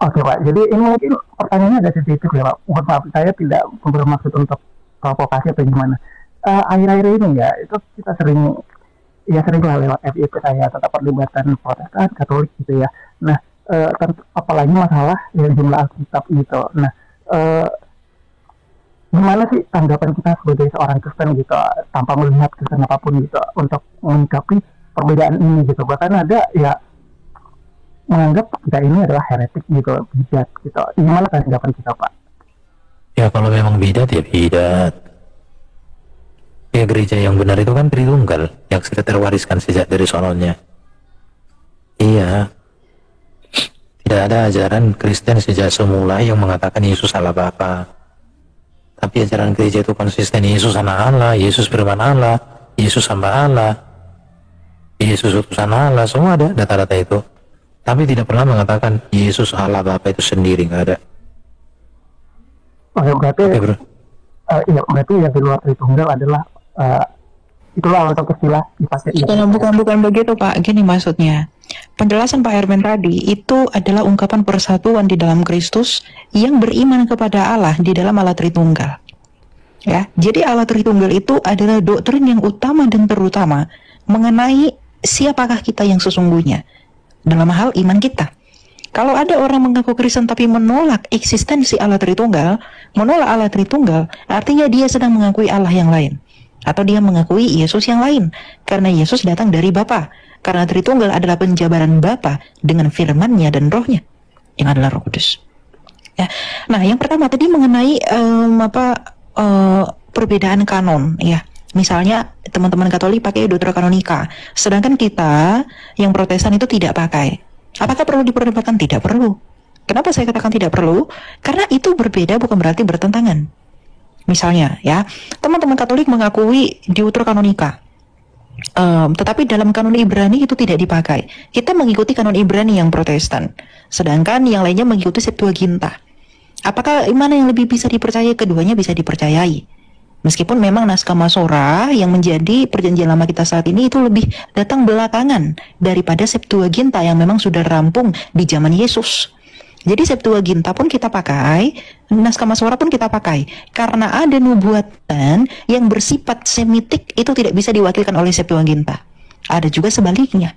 Oke Pak, jadi ini mungkin pertanyaannya agak sensitif ya Pak. Mohon maaf, saya tidak bermaksud untuk provokasi atau gimana. Akhir-akhir ini ya, itu kita sering lah lewat FYP saya tentang perdebatan Protestan, Katolik gitu ya. Nah, apalagi masalah dari jumlah Alkitab gitu. Nah, gimana sih tanggapan kita sebagai seorang Kristen gitu, tanpa melihat Kristen apapun gitu, untuk menyikapi perbedaan ini gitu. Bahkan ada ya menganggap kita ini adalah heretik gitu, bidat gitu. Gimana tanggapan kita Pak? Ya kalau memang bidat ya bidat. Ya gereja yang benar itu kan Tritunggal yang sudah terwariskan sejak dari sononya. Iya. Tidak ada ajaran Kristen sejak semula yang mengatakan Yesus Allah Bapa. Tapi ajaran gereja itu konsisten, Yesus anak Allah, Yesus firman Allah, Yesus hamba Allah, Yesus utusan Allah, semua ada data-data itu. Tapi tidak pernah mengatakan Yesus Allah Bapa itu sendiri, nggak ada. Oh ya berarti, berarti yang di luar Tritunggal adalah itulah untuk istilah dipakai. Bukan begitu Pak. Gini maksudnya. Penjelasan Pak Herman tadi itu adalah ungkapan persatuan di dalam Kristus yang beriman kepada Allah di dalam Allah Tritunggal. Ya, jadi Allah Tritunggal itu adalah doktrin yang utama dan terutama mengenai siapakah kita yang sesungguhnya dalam hal iman kita. Kalau ada orang mengaku Kristen tapi menolak eksistensi Allah Tritunggal, menolak Allah Tritunggal, artinya dia sedang mengakui Allah yang lain. Atau dia mengakui Yesus yang lain. Karena Yesus datang dari Bapa. Karena Tritunggal adalah penjabaran Bapa dengan firman-Nya dan Roh-Nya, yang adalah Roh Kudus. Ya. Nah, yang pertama tadi mengenai perbedaan kanon, ya. Misalnya teman-teman Katolik pakai Deuterokanonika, sedangkan kita yang Protestan itu tidak pakai. Apakah perlu diperdebatkan? Tidak perlu. Kenapa saya katakan tidak perlu? Karena itu berbeda bukan berarti bertentangan. Misalnya, ya, teman-teman Katolik mengakui Deuterokanonika, tetapi dalam kanon Ibrani itu tidak dipakai. Kita mengikuti kanon Ibrani yang Protestan, sedangkan yang lainnya mengikuti Septuaginta. Apakah mana yang lebih bisa dipercaya? Keduanya bisa dipercayai. Meskipun memang naskah Masorah yang menjadi perjanjian lama kita saat ini itu lebih datang belakangan daripada Septuaginta yang memang sudah rampung di zaman Yesus. Jadi Septuaginta pun kita pakai, naskah Masorah pun kita pakai, karena ada nubuatan yang bersifat semitik itu tidak bisa diwakilkan oleh Septuaginta. Ada juga sebaliknya.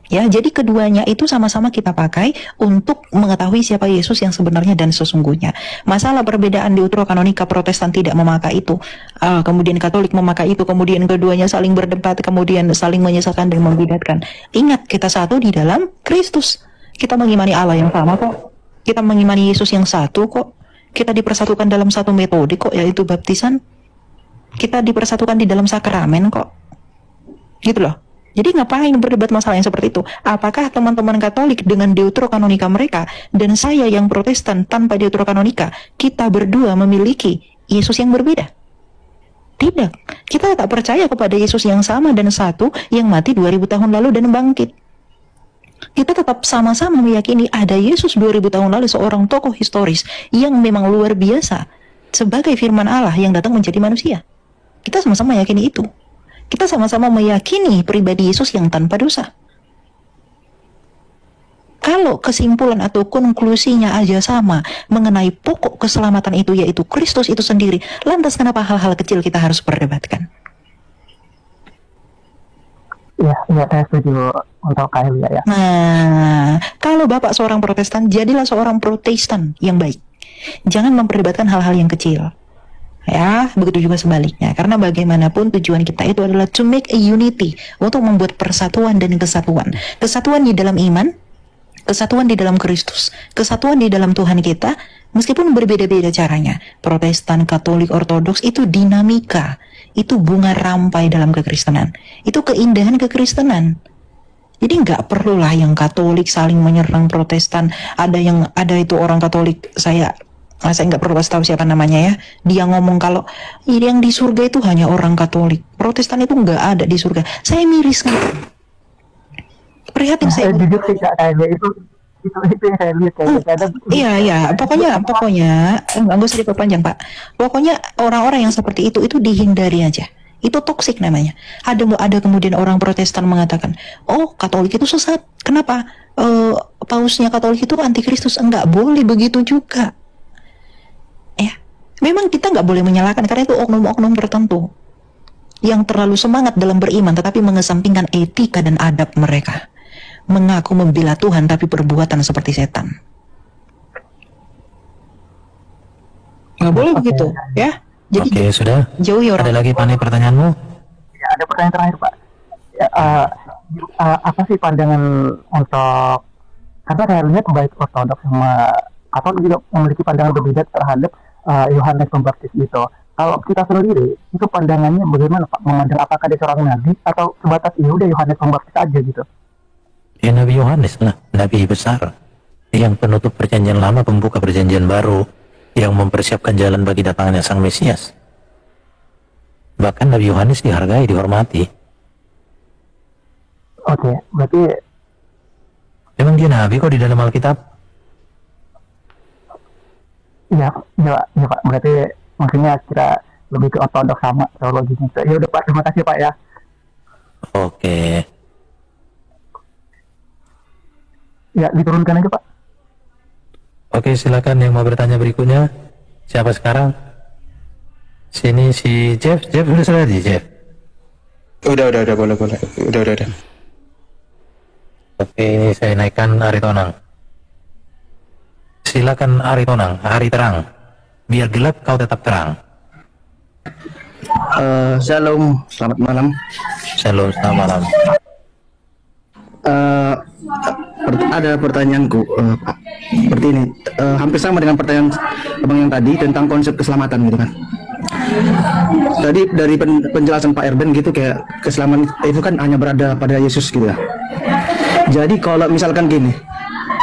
Ya, jadi keduanya itu sama-sama kita pakai untuk mengetahui siapa Yesus yang sebenarnya dan sesungguhnya. Masalah perbedaan Deuterokanonika Protestan tidak memakai itu, kemudian Katolik memakai itu, kemudian keduanya saling berdebat, kemudian saling menyesatkan dan membidatkan. Ingat, kita satu di dalam Kristus. Kita mengimani Allah yang sama kok. Kita mengimani Yesus yang satu kok. Kita dipersatukan dalam satu metode kok, yaitu baptisan. Kita dipersatukan di dalam sakramen kok. Gitu loh. Jadi ngapain berdebat masalah yang seperti itu? Apakah teman-teman Katolik dengan Deuterokanonika mereka dan saya yang Protestan tanpa Deuterokanonika, kita berdua memiliki Yesus yang berbeda? Tidak. Kita tak percaya kepada Yesus yang sama dan satu yang mati 2000 tahun lalu dan bangkit. Kita tetap sama-sama meyakini ada Yesus 2000 tahun lalu, seorang tokoh historis yang memang luar biasa sebagai firman Allah yang datang menjadi manusia. Kita sama-sama yakini itu. Kita sama-sama meyakini pribadi Yesus yang tanpa dosa. Kalau kesimpulan atau konklusinya aja sama mengenai pokok keselamatan itu, yaitu Kristus itu sendiri, lantas kenapa hal-hal kecil kita harus perdebatkan? Ya, saya setuju untuk Kailia ya. Nah, kalau Bapak seorang Protestan, jadilah seorang Protestan yang baik. Jangan memperdebatkan hal-hal yang kecil. Ya, begitu juga sebaliknya. Karena bagaimanapun tujuan kita itu adalah to make a unity, untuk membuat persatuan dan kesatuan. Kesatuan di dalam iman, kesatuan di dalam Kristus, kesatuan di dalam Tuhan kita, meskipun berbeda-beda caranya. Protestan, Katolik, Ortodoks itu dinamika, itu bunga rampai dalam kekristenan. Itu keindahan kekristenan. Jadi nggak perlulah yang Katolik saling menyerang Protestan. Ada itu orang Katolik, saya nggak perlu kasih tahu siapa namanya ya. Dia ngomong kalau yang di surga itu hanya orang Katolik, Protestan itu nggak ada di surga. Saya miris kan. Prihatin saya. Jujur sih Kak, kayak itu yang saya lihat kayak Iya, pokoknya nggak usah diperpanjang Pak. Pokoknya orang-orang yang seperti itu dihindari aja. Itu toksik namanya. Ada kemudian orang Protestan mengatakan, oh Katolik itu sesat. Kenapa? Pausnya Katolik itu antikristus. Enggak boleh begitu juga. Memang kita nggak boleh menyalahkan karena itu oknum-oknum tertentu yang terlalu semangat dalam beriman tetapi mengesampingkan etika dan adab mereka, mengaku membela Tuhan tapi perbuatan seperti setan. Nggak boleh begitu, ya. Jadi Oke, sudah. Jauhi orang. Ada lagi Pane pertanyaanmu? Ya, ada pertanyaan terakhir Pak. Ya, apa sih pandangan untuk, karena saya lihat baik Ortodoks sama Katolik juga memiliki pandangan berbeda terhadap Yohanes Pembaptis itu. Kalau kita sendiri, itu pandangannya bagaimana Pak? Memandang apakah dia seorang nabi atau sebatas ya udah Yohanes Pembaptis aja gitu? Ya Nabi Yohanes lah, nabi besar yang penutup perjanjian lama, pembuka perjanjian baru, yang mempersiapkan jalan bagi datangnya Sang Mesias. Bahkan Nabi Yohanes dihargai, dihormati. Oke, berarti memang dia nabi kok di dalam Alkitab. Iya Pak. Berarti maksudnya kira lebih ke Ortodoks sama teologinya. Ya udah Pak, terima kasih Pak ya. Oke. Ya, diturunkan aja Pak. Oke, silakan yang mau bertanya berikutnya. Siapa sekarang? Sini si Jeff udah selesai Jeff. Udah, boleh. Udah. Oke, ini saya naikkan Aritonang. Silakan Aritonang, hari terang. Biar gelap kau tetap terang. Shalom, selamat malam. Shalom, selamat malam. Ada pertanyaanku, Pak. Seperti ini, hampir sama dengan pertanyaan abang yang tadi tentang konsep keselamatan gitu kan. Tadi dari penjelasan Pak Erben gitu, kayak keselamatan itu kan hanya berada pada Yesus gitu ya. Jadi kalau misalkan gini,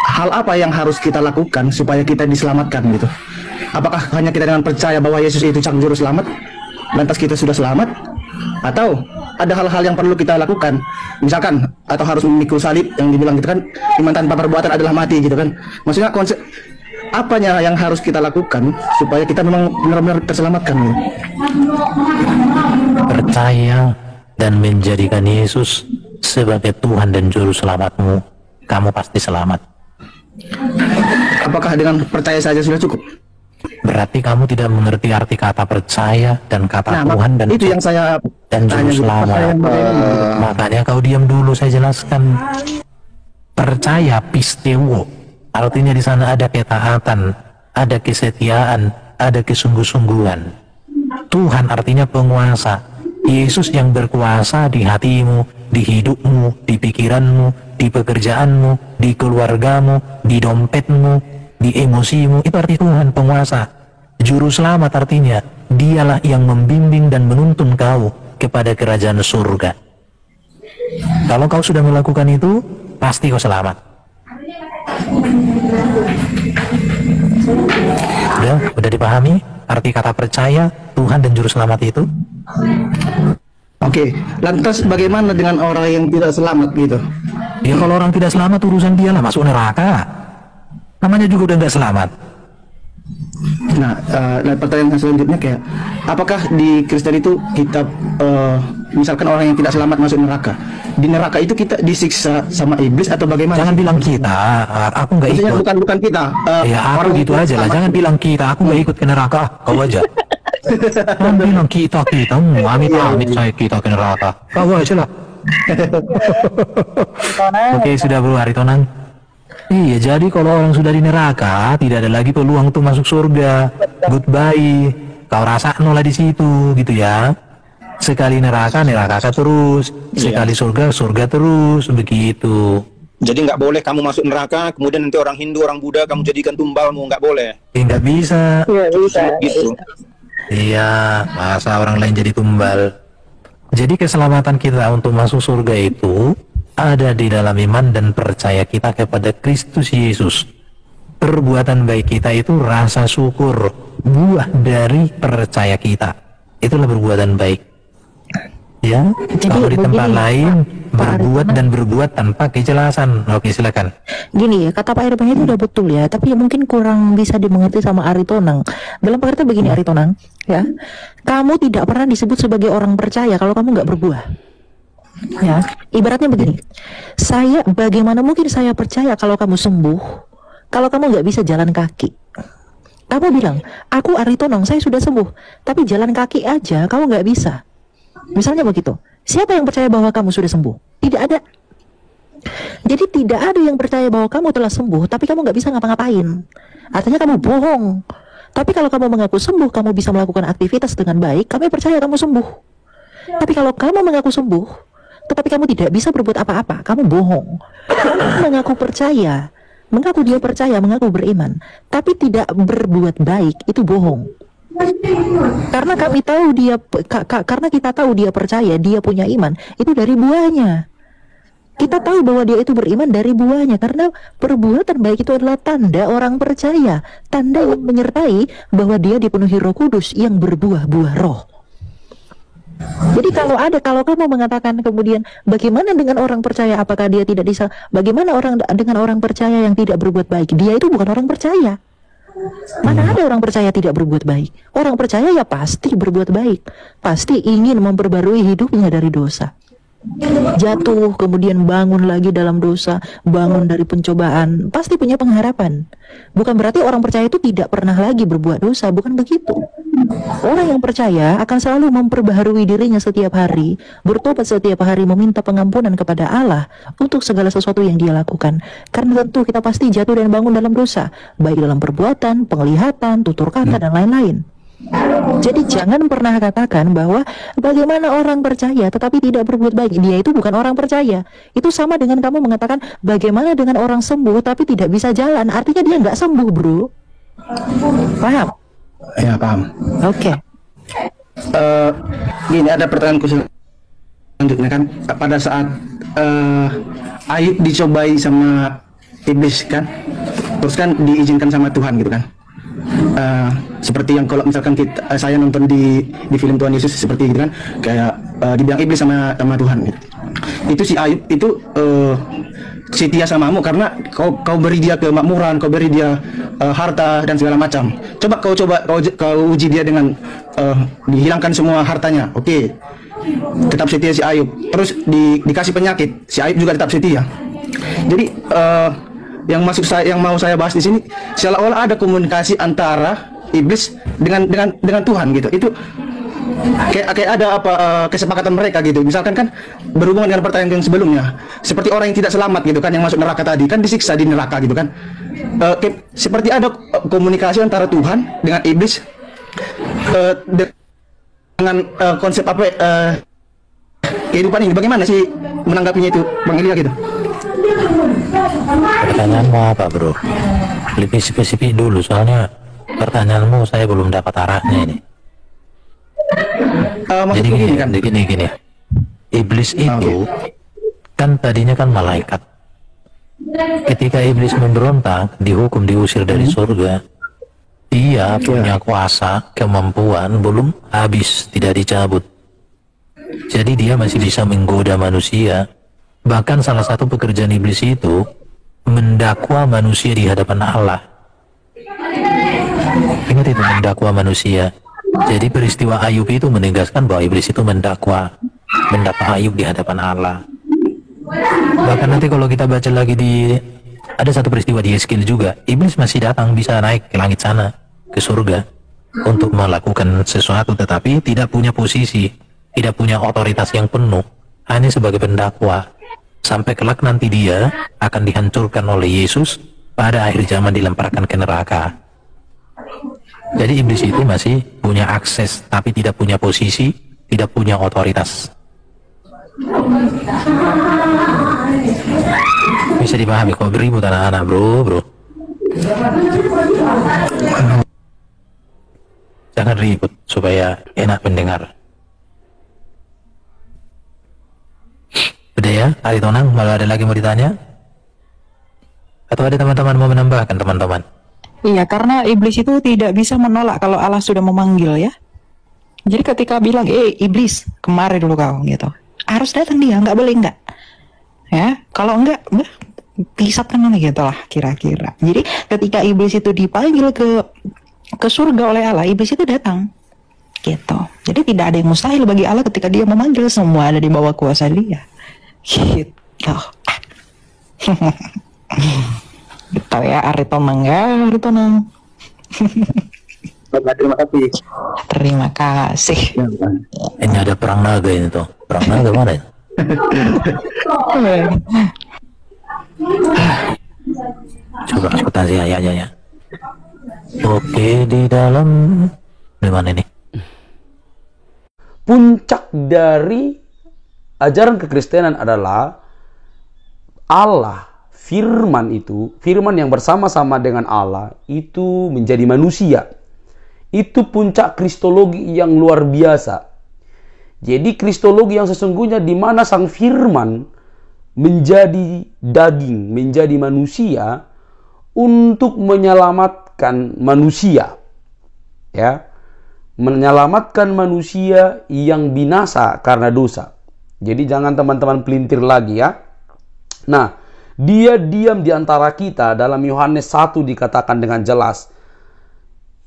hal apa yang harus kita lakukan supaya kita diselamatkan gitu? Apakah hanya kita dengan percaya bahwa Yesus itu sang juru selamat, lantas kita sudah selamat? Atau ada hal-hal yang perlu kita lakukan, misalkan, atau harus memikul salib yang dibilang gitu kan, iman tanpa perbuatan adalah mati gitu kan. Maksudnya konsep apanya yang harus kita lakukan supaya kita memang benar-benar terselamatkan gitu? Percaya dan menjadikan Yesus sebagai Tuhan dan Juru Selamatmu, kamu pasti selamat. Apakah dengan percaya saja sudah cukup? Berarti kamu tidak mengerti arti kata percaya dan kata Tuhan dan itu yang saya dan Juru Selamat. Makanya kau diam dulu, saya jelaskan. Percaya pisteo, artinya di sana ada ketaatan, ada kesetiaan, ada kesungguh-sungguhan. Tuhan artinya penguasa. Yesus yang berkuasa di hatimu, di hidupmu, di pikiranmu, di pekerjaanmu, di keluargamu, di dompetmu, di emosimu. Itu arti Tuhan penguasa. Juru selamat artinya dialah yang membimbing dan menuntun kau kepada kerajaan surga. Kalau kau sudah melakukan itu, pasti kau selamat. Udah dipahami arti kata percaya, Tuhan dan Juru Selamat itu? Oke, lantas bagaimana dengan orang yang tidak selamat gitu? Ya kalau orang tidak selamat urusan dia lah, masuk neraka. Namanya juga udah nggak selamat. Nah, pertanyaan selanjutnya kayak, apakah di Kristen itu kita, misalkan orang yang tidak selamat masuk neraka, di neraka itu kita disiksa sama iblis atau bagaimana? Jangan bilang kita, aku nggak ikut. Bukan kita. Ya aku gitu aja lah, jangan bilang kita, aku nggak ikut ke neraka, kau aja. Jangan bilang kita, amit saya kita ke neraka, kau aja lah. Oke, sudah bro Aritonang. Iya, jadi kalau orang sudah di neraka, tidak ada lagi peluang untuk masuk surga. Goodbye. Kau rasa nolah di situ, gitu ya. Sekali neraka terus. Sekali surga terus, begitu. Jadi nggak boleh kamu masuk neraka, kemudian nanti orang Hindu, orang Buddha kamu jadikan tumbalmu, nggak boleh. Nggak bisa. Iya, bisa. Gitu. Iya, masa orang lain jadi tumbal. Jadi keselamatan kita untuk masuk surga itu ada di dalam iman dan percaya kita kepada Kristus Yesus. Perbuatan baik kita itu rasa syukur, buah dari percaya kita. Itulah perbuatan baik. Ya, kalau di tempat lain berbuat tanpa kejelasan. Oke, silakan. Gini ya, kata Pak Irfan itu udah betul ya, tapi mungkin kurang bisa dimengerti sama Aritonang. Dalam pengertian begini Aritonang, ya, kamu tidak pernah disebut sebagai orang percaya kalau kamu nggak berbuah. Ya, ibaratnya begini, bagaimana mungkin saya percaya kalau kamu sembuh, kalau kamu nggak bisa jalan kaki? Kamu bilang, aku Aritonang, saya sudah sembuh, tapi jalan kaki aja kamu nggak bisa. Misalnya begitu, siapa yang percaya bahwa kamu sudah sembuh? Tidak ada. Jadi tidak ada yang percaya bahwa kamu telah sembuh, tapi kamu nggak bisa ngapa-ngapain. Artinya kamu bohong. Tapi kalau kamu mengaku sembuh, kamu bisa melakukan aktivitas dengan baik, kami percaya kamu sembuh. Tapi kalau kamu mengaku sembuh, tetapi kamu tidak bisa berbuat apa-apa, kamu bohong. Kamu mengaku percaya, mengaku dia percaya, mengaku beriman, tapi tidak berbuat baik, itu bohong. Karena kami tahu karena kita tahu dia percaya, dia punya iman, itu dari buahnya. Kita tahu bahwa dia itu beriman dari buahnya, karena perbuatan baik itu adalah tanda orang percaya, tanda yang menyertai bahwa dia dipenuhi Roh Kudus yang berbuah-buah roh. Jadi kalau kamu mengatakan kemudian bagaimana dengan orang percaya, apakah dia tidak bisa, bagaimana dengan orang percaya yang tidak berbuat baik? Dia itu bukan orang percaya. Mana ada orang percaya tidak berbuat baik? Orang percaya ya pasti berbuat baik, pasti ingin memperbarui hidupnya dari dosa. Jatuh, kemudian bangun lagi dalam dosa, bangun dari pencobaan, pasti punya pengharapan. Bukan berarti orang percaya itu tidak pernah lagi berbuat dosa, bukan begitu. Orang yang percaya akan selalu memperbaharui dirinya setiap hari, bertobat setiap hari, meminta pengampunan kepada Allah untuk segala sesuatu yang dia lakukan. Karena tentu kita pasti jatuh dan bangun dalam dosa, baik dalam perbuatan, penglihatan, tutur kata, dan lain-lain. Jadi jangan pernah katakan bahwa bagaimana orang percaya tetapi tidak berbuat baik, dia itu bukan orang percaya. Itu sama dengan kamu mengatakan bagaimana dengan orang sembuh tapi tidak bisa jalan, artinya dia nggak sembuh, bro. Paham? Ya, paham. Oke. Gini, ada pertanyaanku selanjutnya kan, pada saat Ayub dicobai sama iblis kan, terus kan diizinkan sama Tuhan gitu kan. Seperti yang kalau misalkan saya nonton di film Tuhan Yesus seperti gitu kan, kayak dibilang iblis sama Tuhan gitu. Itu si Ayub itu setia samamu karena kau beri dia kemakmuran, kau beri dia harta dan segala macam. Coba kau uji dia dengan dihilangkan semua hartanya. Oke. Tetap setia si Ayub. Terus dikasih penyakit, si Ayub juga tetap setia. Jadi yang mau saya bahas di sini seolah-olah ada komunikasi antara iblis dengan Tuhan gitu. Itu kayak ada kesepakatan mereka gitu. Misalkan kan berhubungan dengan pertanyaan yang sebelumnya, seperti orang yang tidak selamat gitu kan, yang masuk neraka tadi kan disiksa di neraka gitu kan. Seperti ada komunikasi antara Tuhan dengan iblis dengan konsep kehidupan ini. Bagaimana sih menanggapinya itu, Bang Elia gitu? Pertanyaanmu apa, bro? Lebih spesifik dulu, soalnya pertanyaanmu saya belum dapat arahnya ini. Jadi gini. Iblis itu kan tadinya kan malaikat. Ketika iblis memberontak, dihukum, diusir dari surga, dia punya kuasa, kemampuan belum habis, tidak dicabut. Jadi dia masih bisa menggoda manusia. Bahkan salah satu pekerjaan iblis itu mendakwa manusia di hadapan Allah. Ingat itu, mendakwa manusia. Jadi peristiwa Ayub itu menegaskan bahwa iblis itu mendakwa Ayub di hadapan Allah. Bahkan nanti kalau kita baca lagi ada satu peristiwa di Yeskiel juga, iblis masih datang, bisa naik ke langit sana, ke surga untuk melakukan sesuatu, tetapi tidak punya posisi, tidak punya otoritas yang penuh, hanya sebagai pendakwa. Sampai kelak nanti dia akan dihancurkan oleh Yesus, pada akhir zaman dilemparkan ke neraka. Jadi iblis itu masih punya akses, tapi tidak punya posisi, tidak punya otoritas. Bisa dipahami kok, beribut anak-anak, bro. Jangan ribut supaya enak mendengar. Udah ya, Ari Tonang, malah ada lagi mau ditanya? Atau ada teman-teman mau menambahkan, teman-teman? Iya, karena iblis itu tidak bisa menolak kalau Allah sudah memanggil ya. Jadi ketika bilang, iblis, kemari dulu kau, gitu. Harus datang dia, nggak boleh enggak. Ya, kalau enggak, pisatkan lagi gitu lah, kira-kira. Jadi ketika iblis itu dipanggil ke surga oleh Allah, iblis itu datang. Gitu. Jadi tidak ada yang mustahil bagi Allah ketika dia memanggil, semua ada di bawah kuasa dia. Gitu. Gitu ya, Ari Tonang ya, Ari Tonang. Terima kasih. Terima kasih. Ini ada perang naga ini tuh. Perang naga mana ya? Coba akuntansi ya. Oke, di dalam mana ini? Puncak dari ajaran kekristenan adalah Allah, firman yang bersama-sama dengan Allah itu menjadi manusia. Itu puncak kristologi yang luar biasa. Jadi kristologi yang sesungguhnya di mana sang firman menjadi daging, menjadi manusia untuk menyelamatkan manusia. Ya. Menyelamatkan manusia yang binasa karena dosa. Jadi jangan teman-teman pelintir lagi ya. Nah, dia diam di antara kita. Dalam Yohanes 1 dikatakan dengan jelas,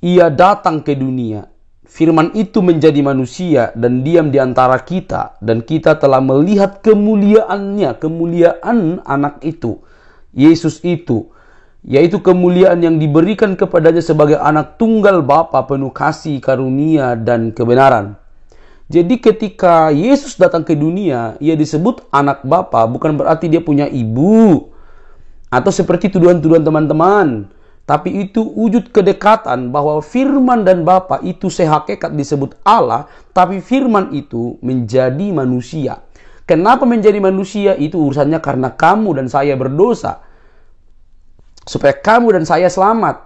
ia datang ke dunia. Firman itu menjadi manusia dan diam di antara kita, dan kita telah melihat kemuliaannya, kemuliaan anak itu, Yesus itu, yaitu kemuliaan yang diberikan kepadanya sebagai anak tunggal Bapa penuh kasih, karunia, dan kebenaran. Jadi ketika Yesus datang ke dunia, ia disebut anak Bapa, bukan berarti dia punya ibu, atau seperti tuduhan-tuduhan teman-teman. Tapi itu wujud kedekatan bahwa firman dan Bapa itu sehakikat disebut Allah, tapi firman itu menjadi manusia. Kenapa menjadi manusia? Itu urusannya karena kamu dan saya berdosa. Supaya kamu dan saya selamat.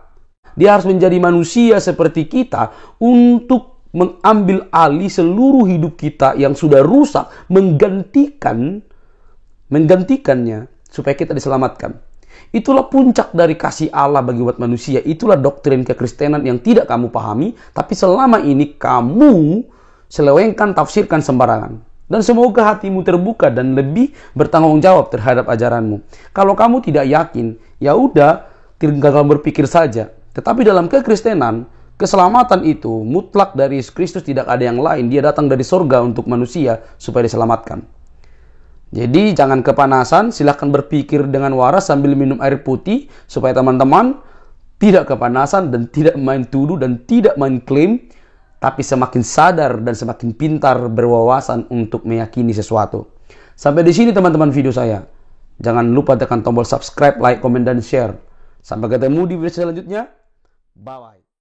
Dia harus menjadi manusia seperti kita untuk mengambil alih seluruh hidup kita yang sudah rusak, menggantikannya supaya kita diselamatkan. Itulah puncak dari kasih Allah bagi umat manusia. Itulah doktrin kekristenan yang tidak kamu pahami, tapi selama ini kamu selewengkan, tafsirkan sembarangan. Dan semoga hatimu terbuka dan lebih bertanggung jawab terhadap ajaranmu. Kalau kamu tidak yakin, ya udah, tinggal berpikir saja. Tetapi dalam kekristenan, keselamatan itu mutlak dari Yesus Kristus, tidak ada yang lain. Dia datang dari surga untuk manusia supaya diselamatkan. Jadi jangan kepanasan, silahkan berpikir dengan waras sambil minum air putih supaya teman-teman tidak kepanasan dan tidak main tuduh dan tidak main klaim, tapi semakin sadar dan semakin pintar berwawasan untuk meyakini sesuatu. Sampai di sini teman-teman video saya. Jangan lupa tekan tombol subscribe, like, komen, dan share. Sampai ketemu di video selanjutnya. Bye-bye.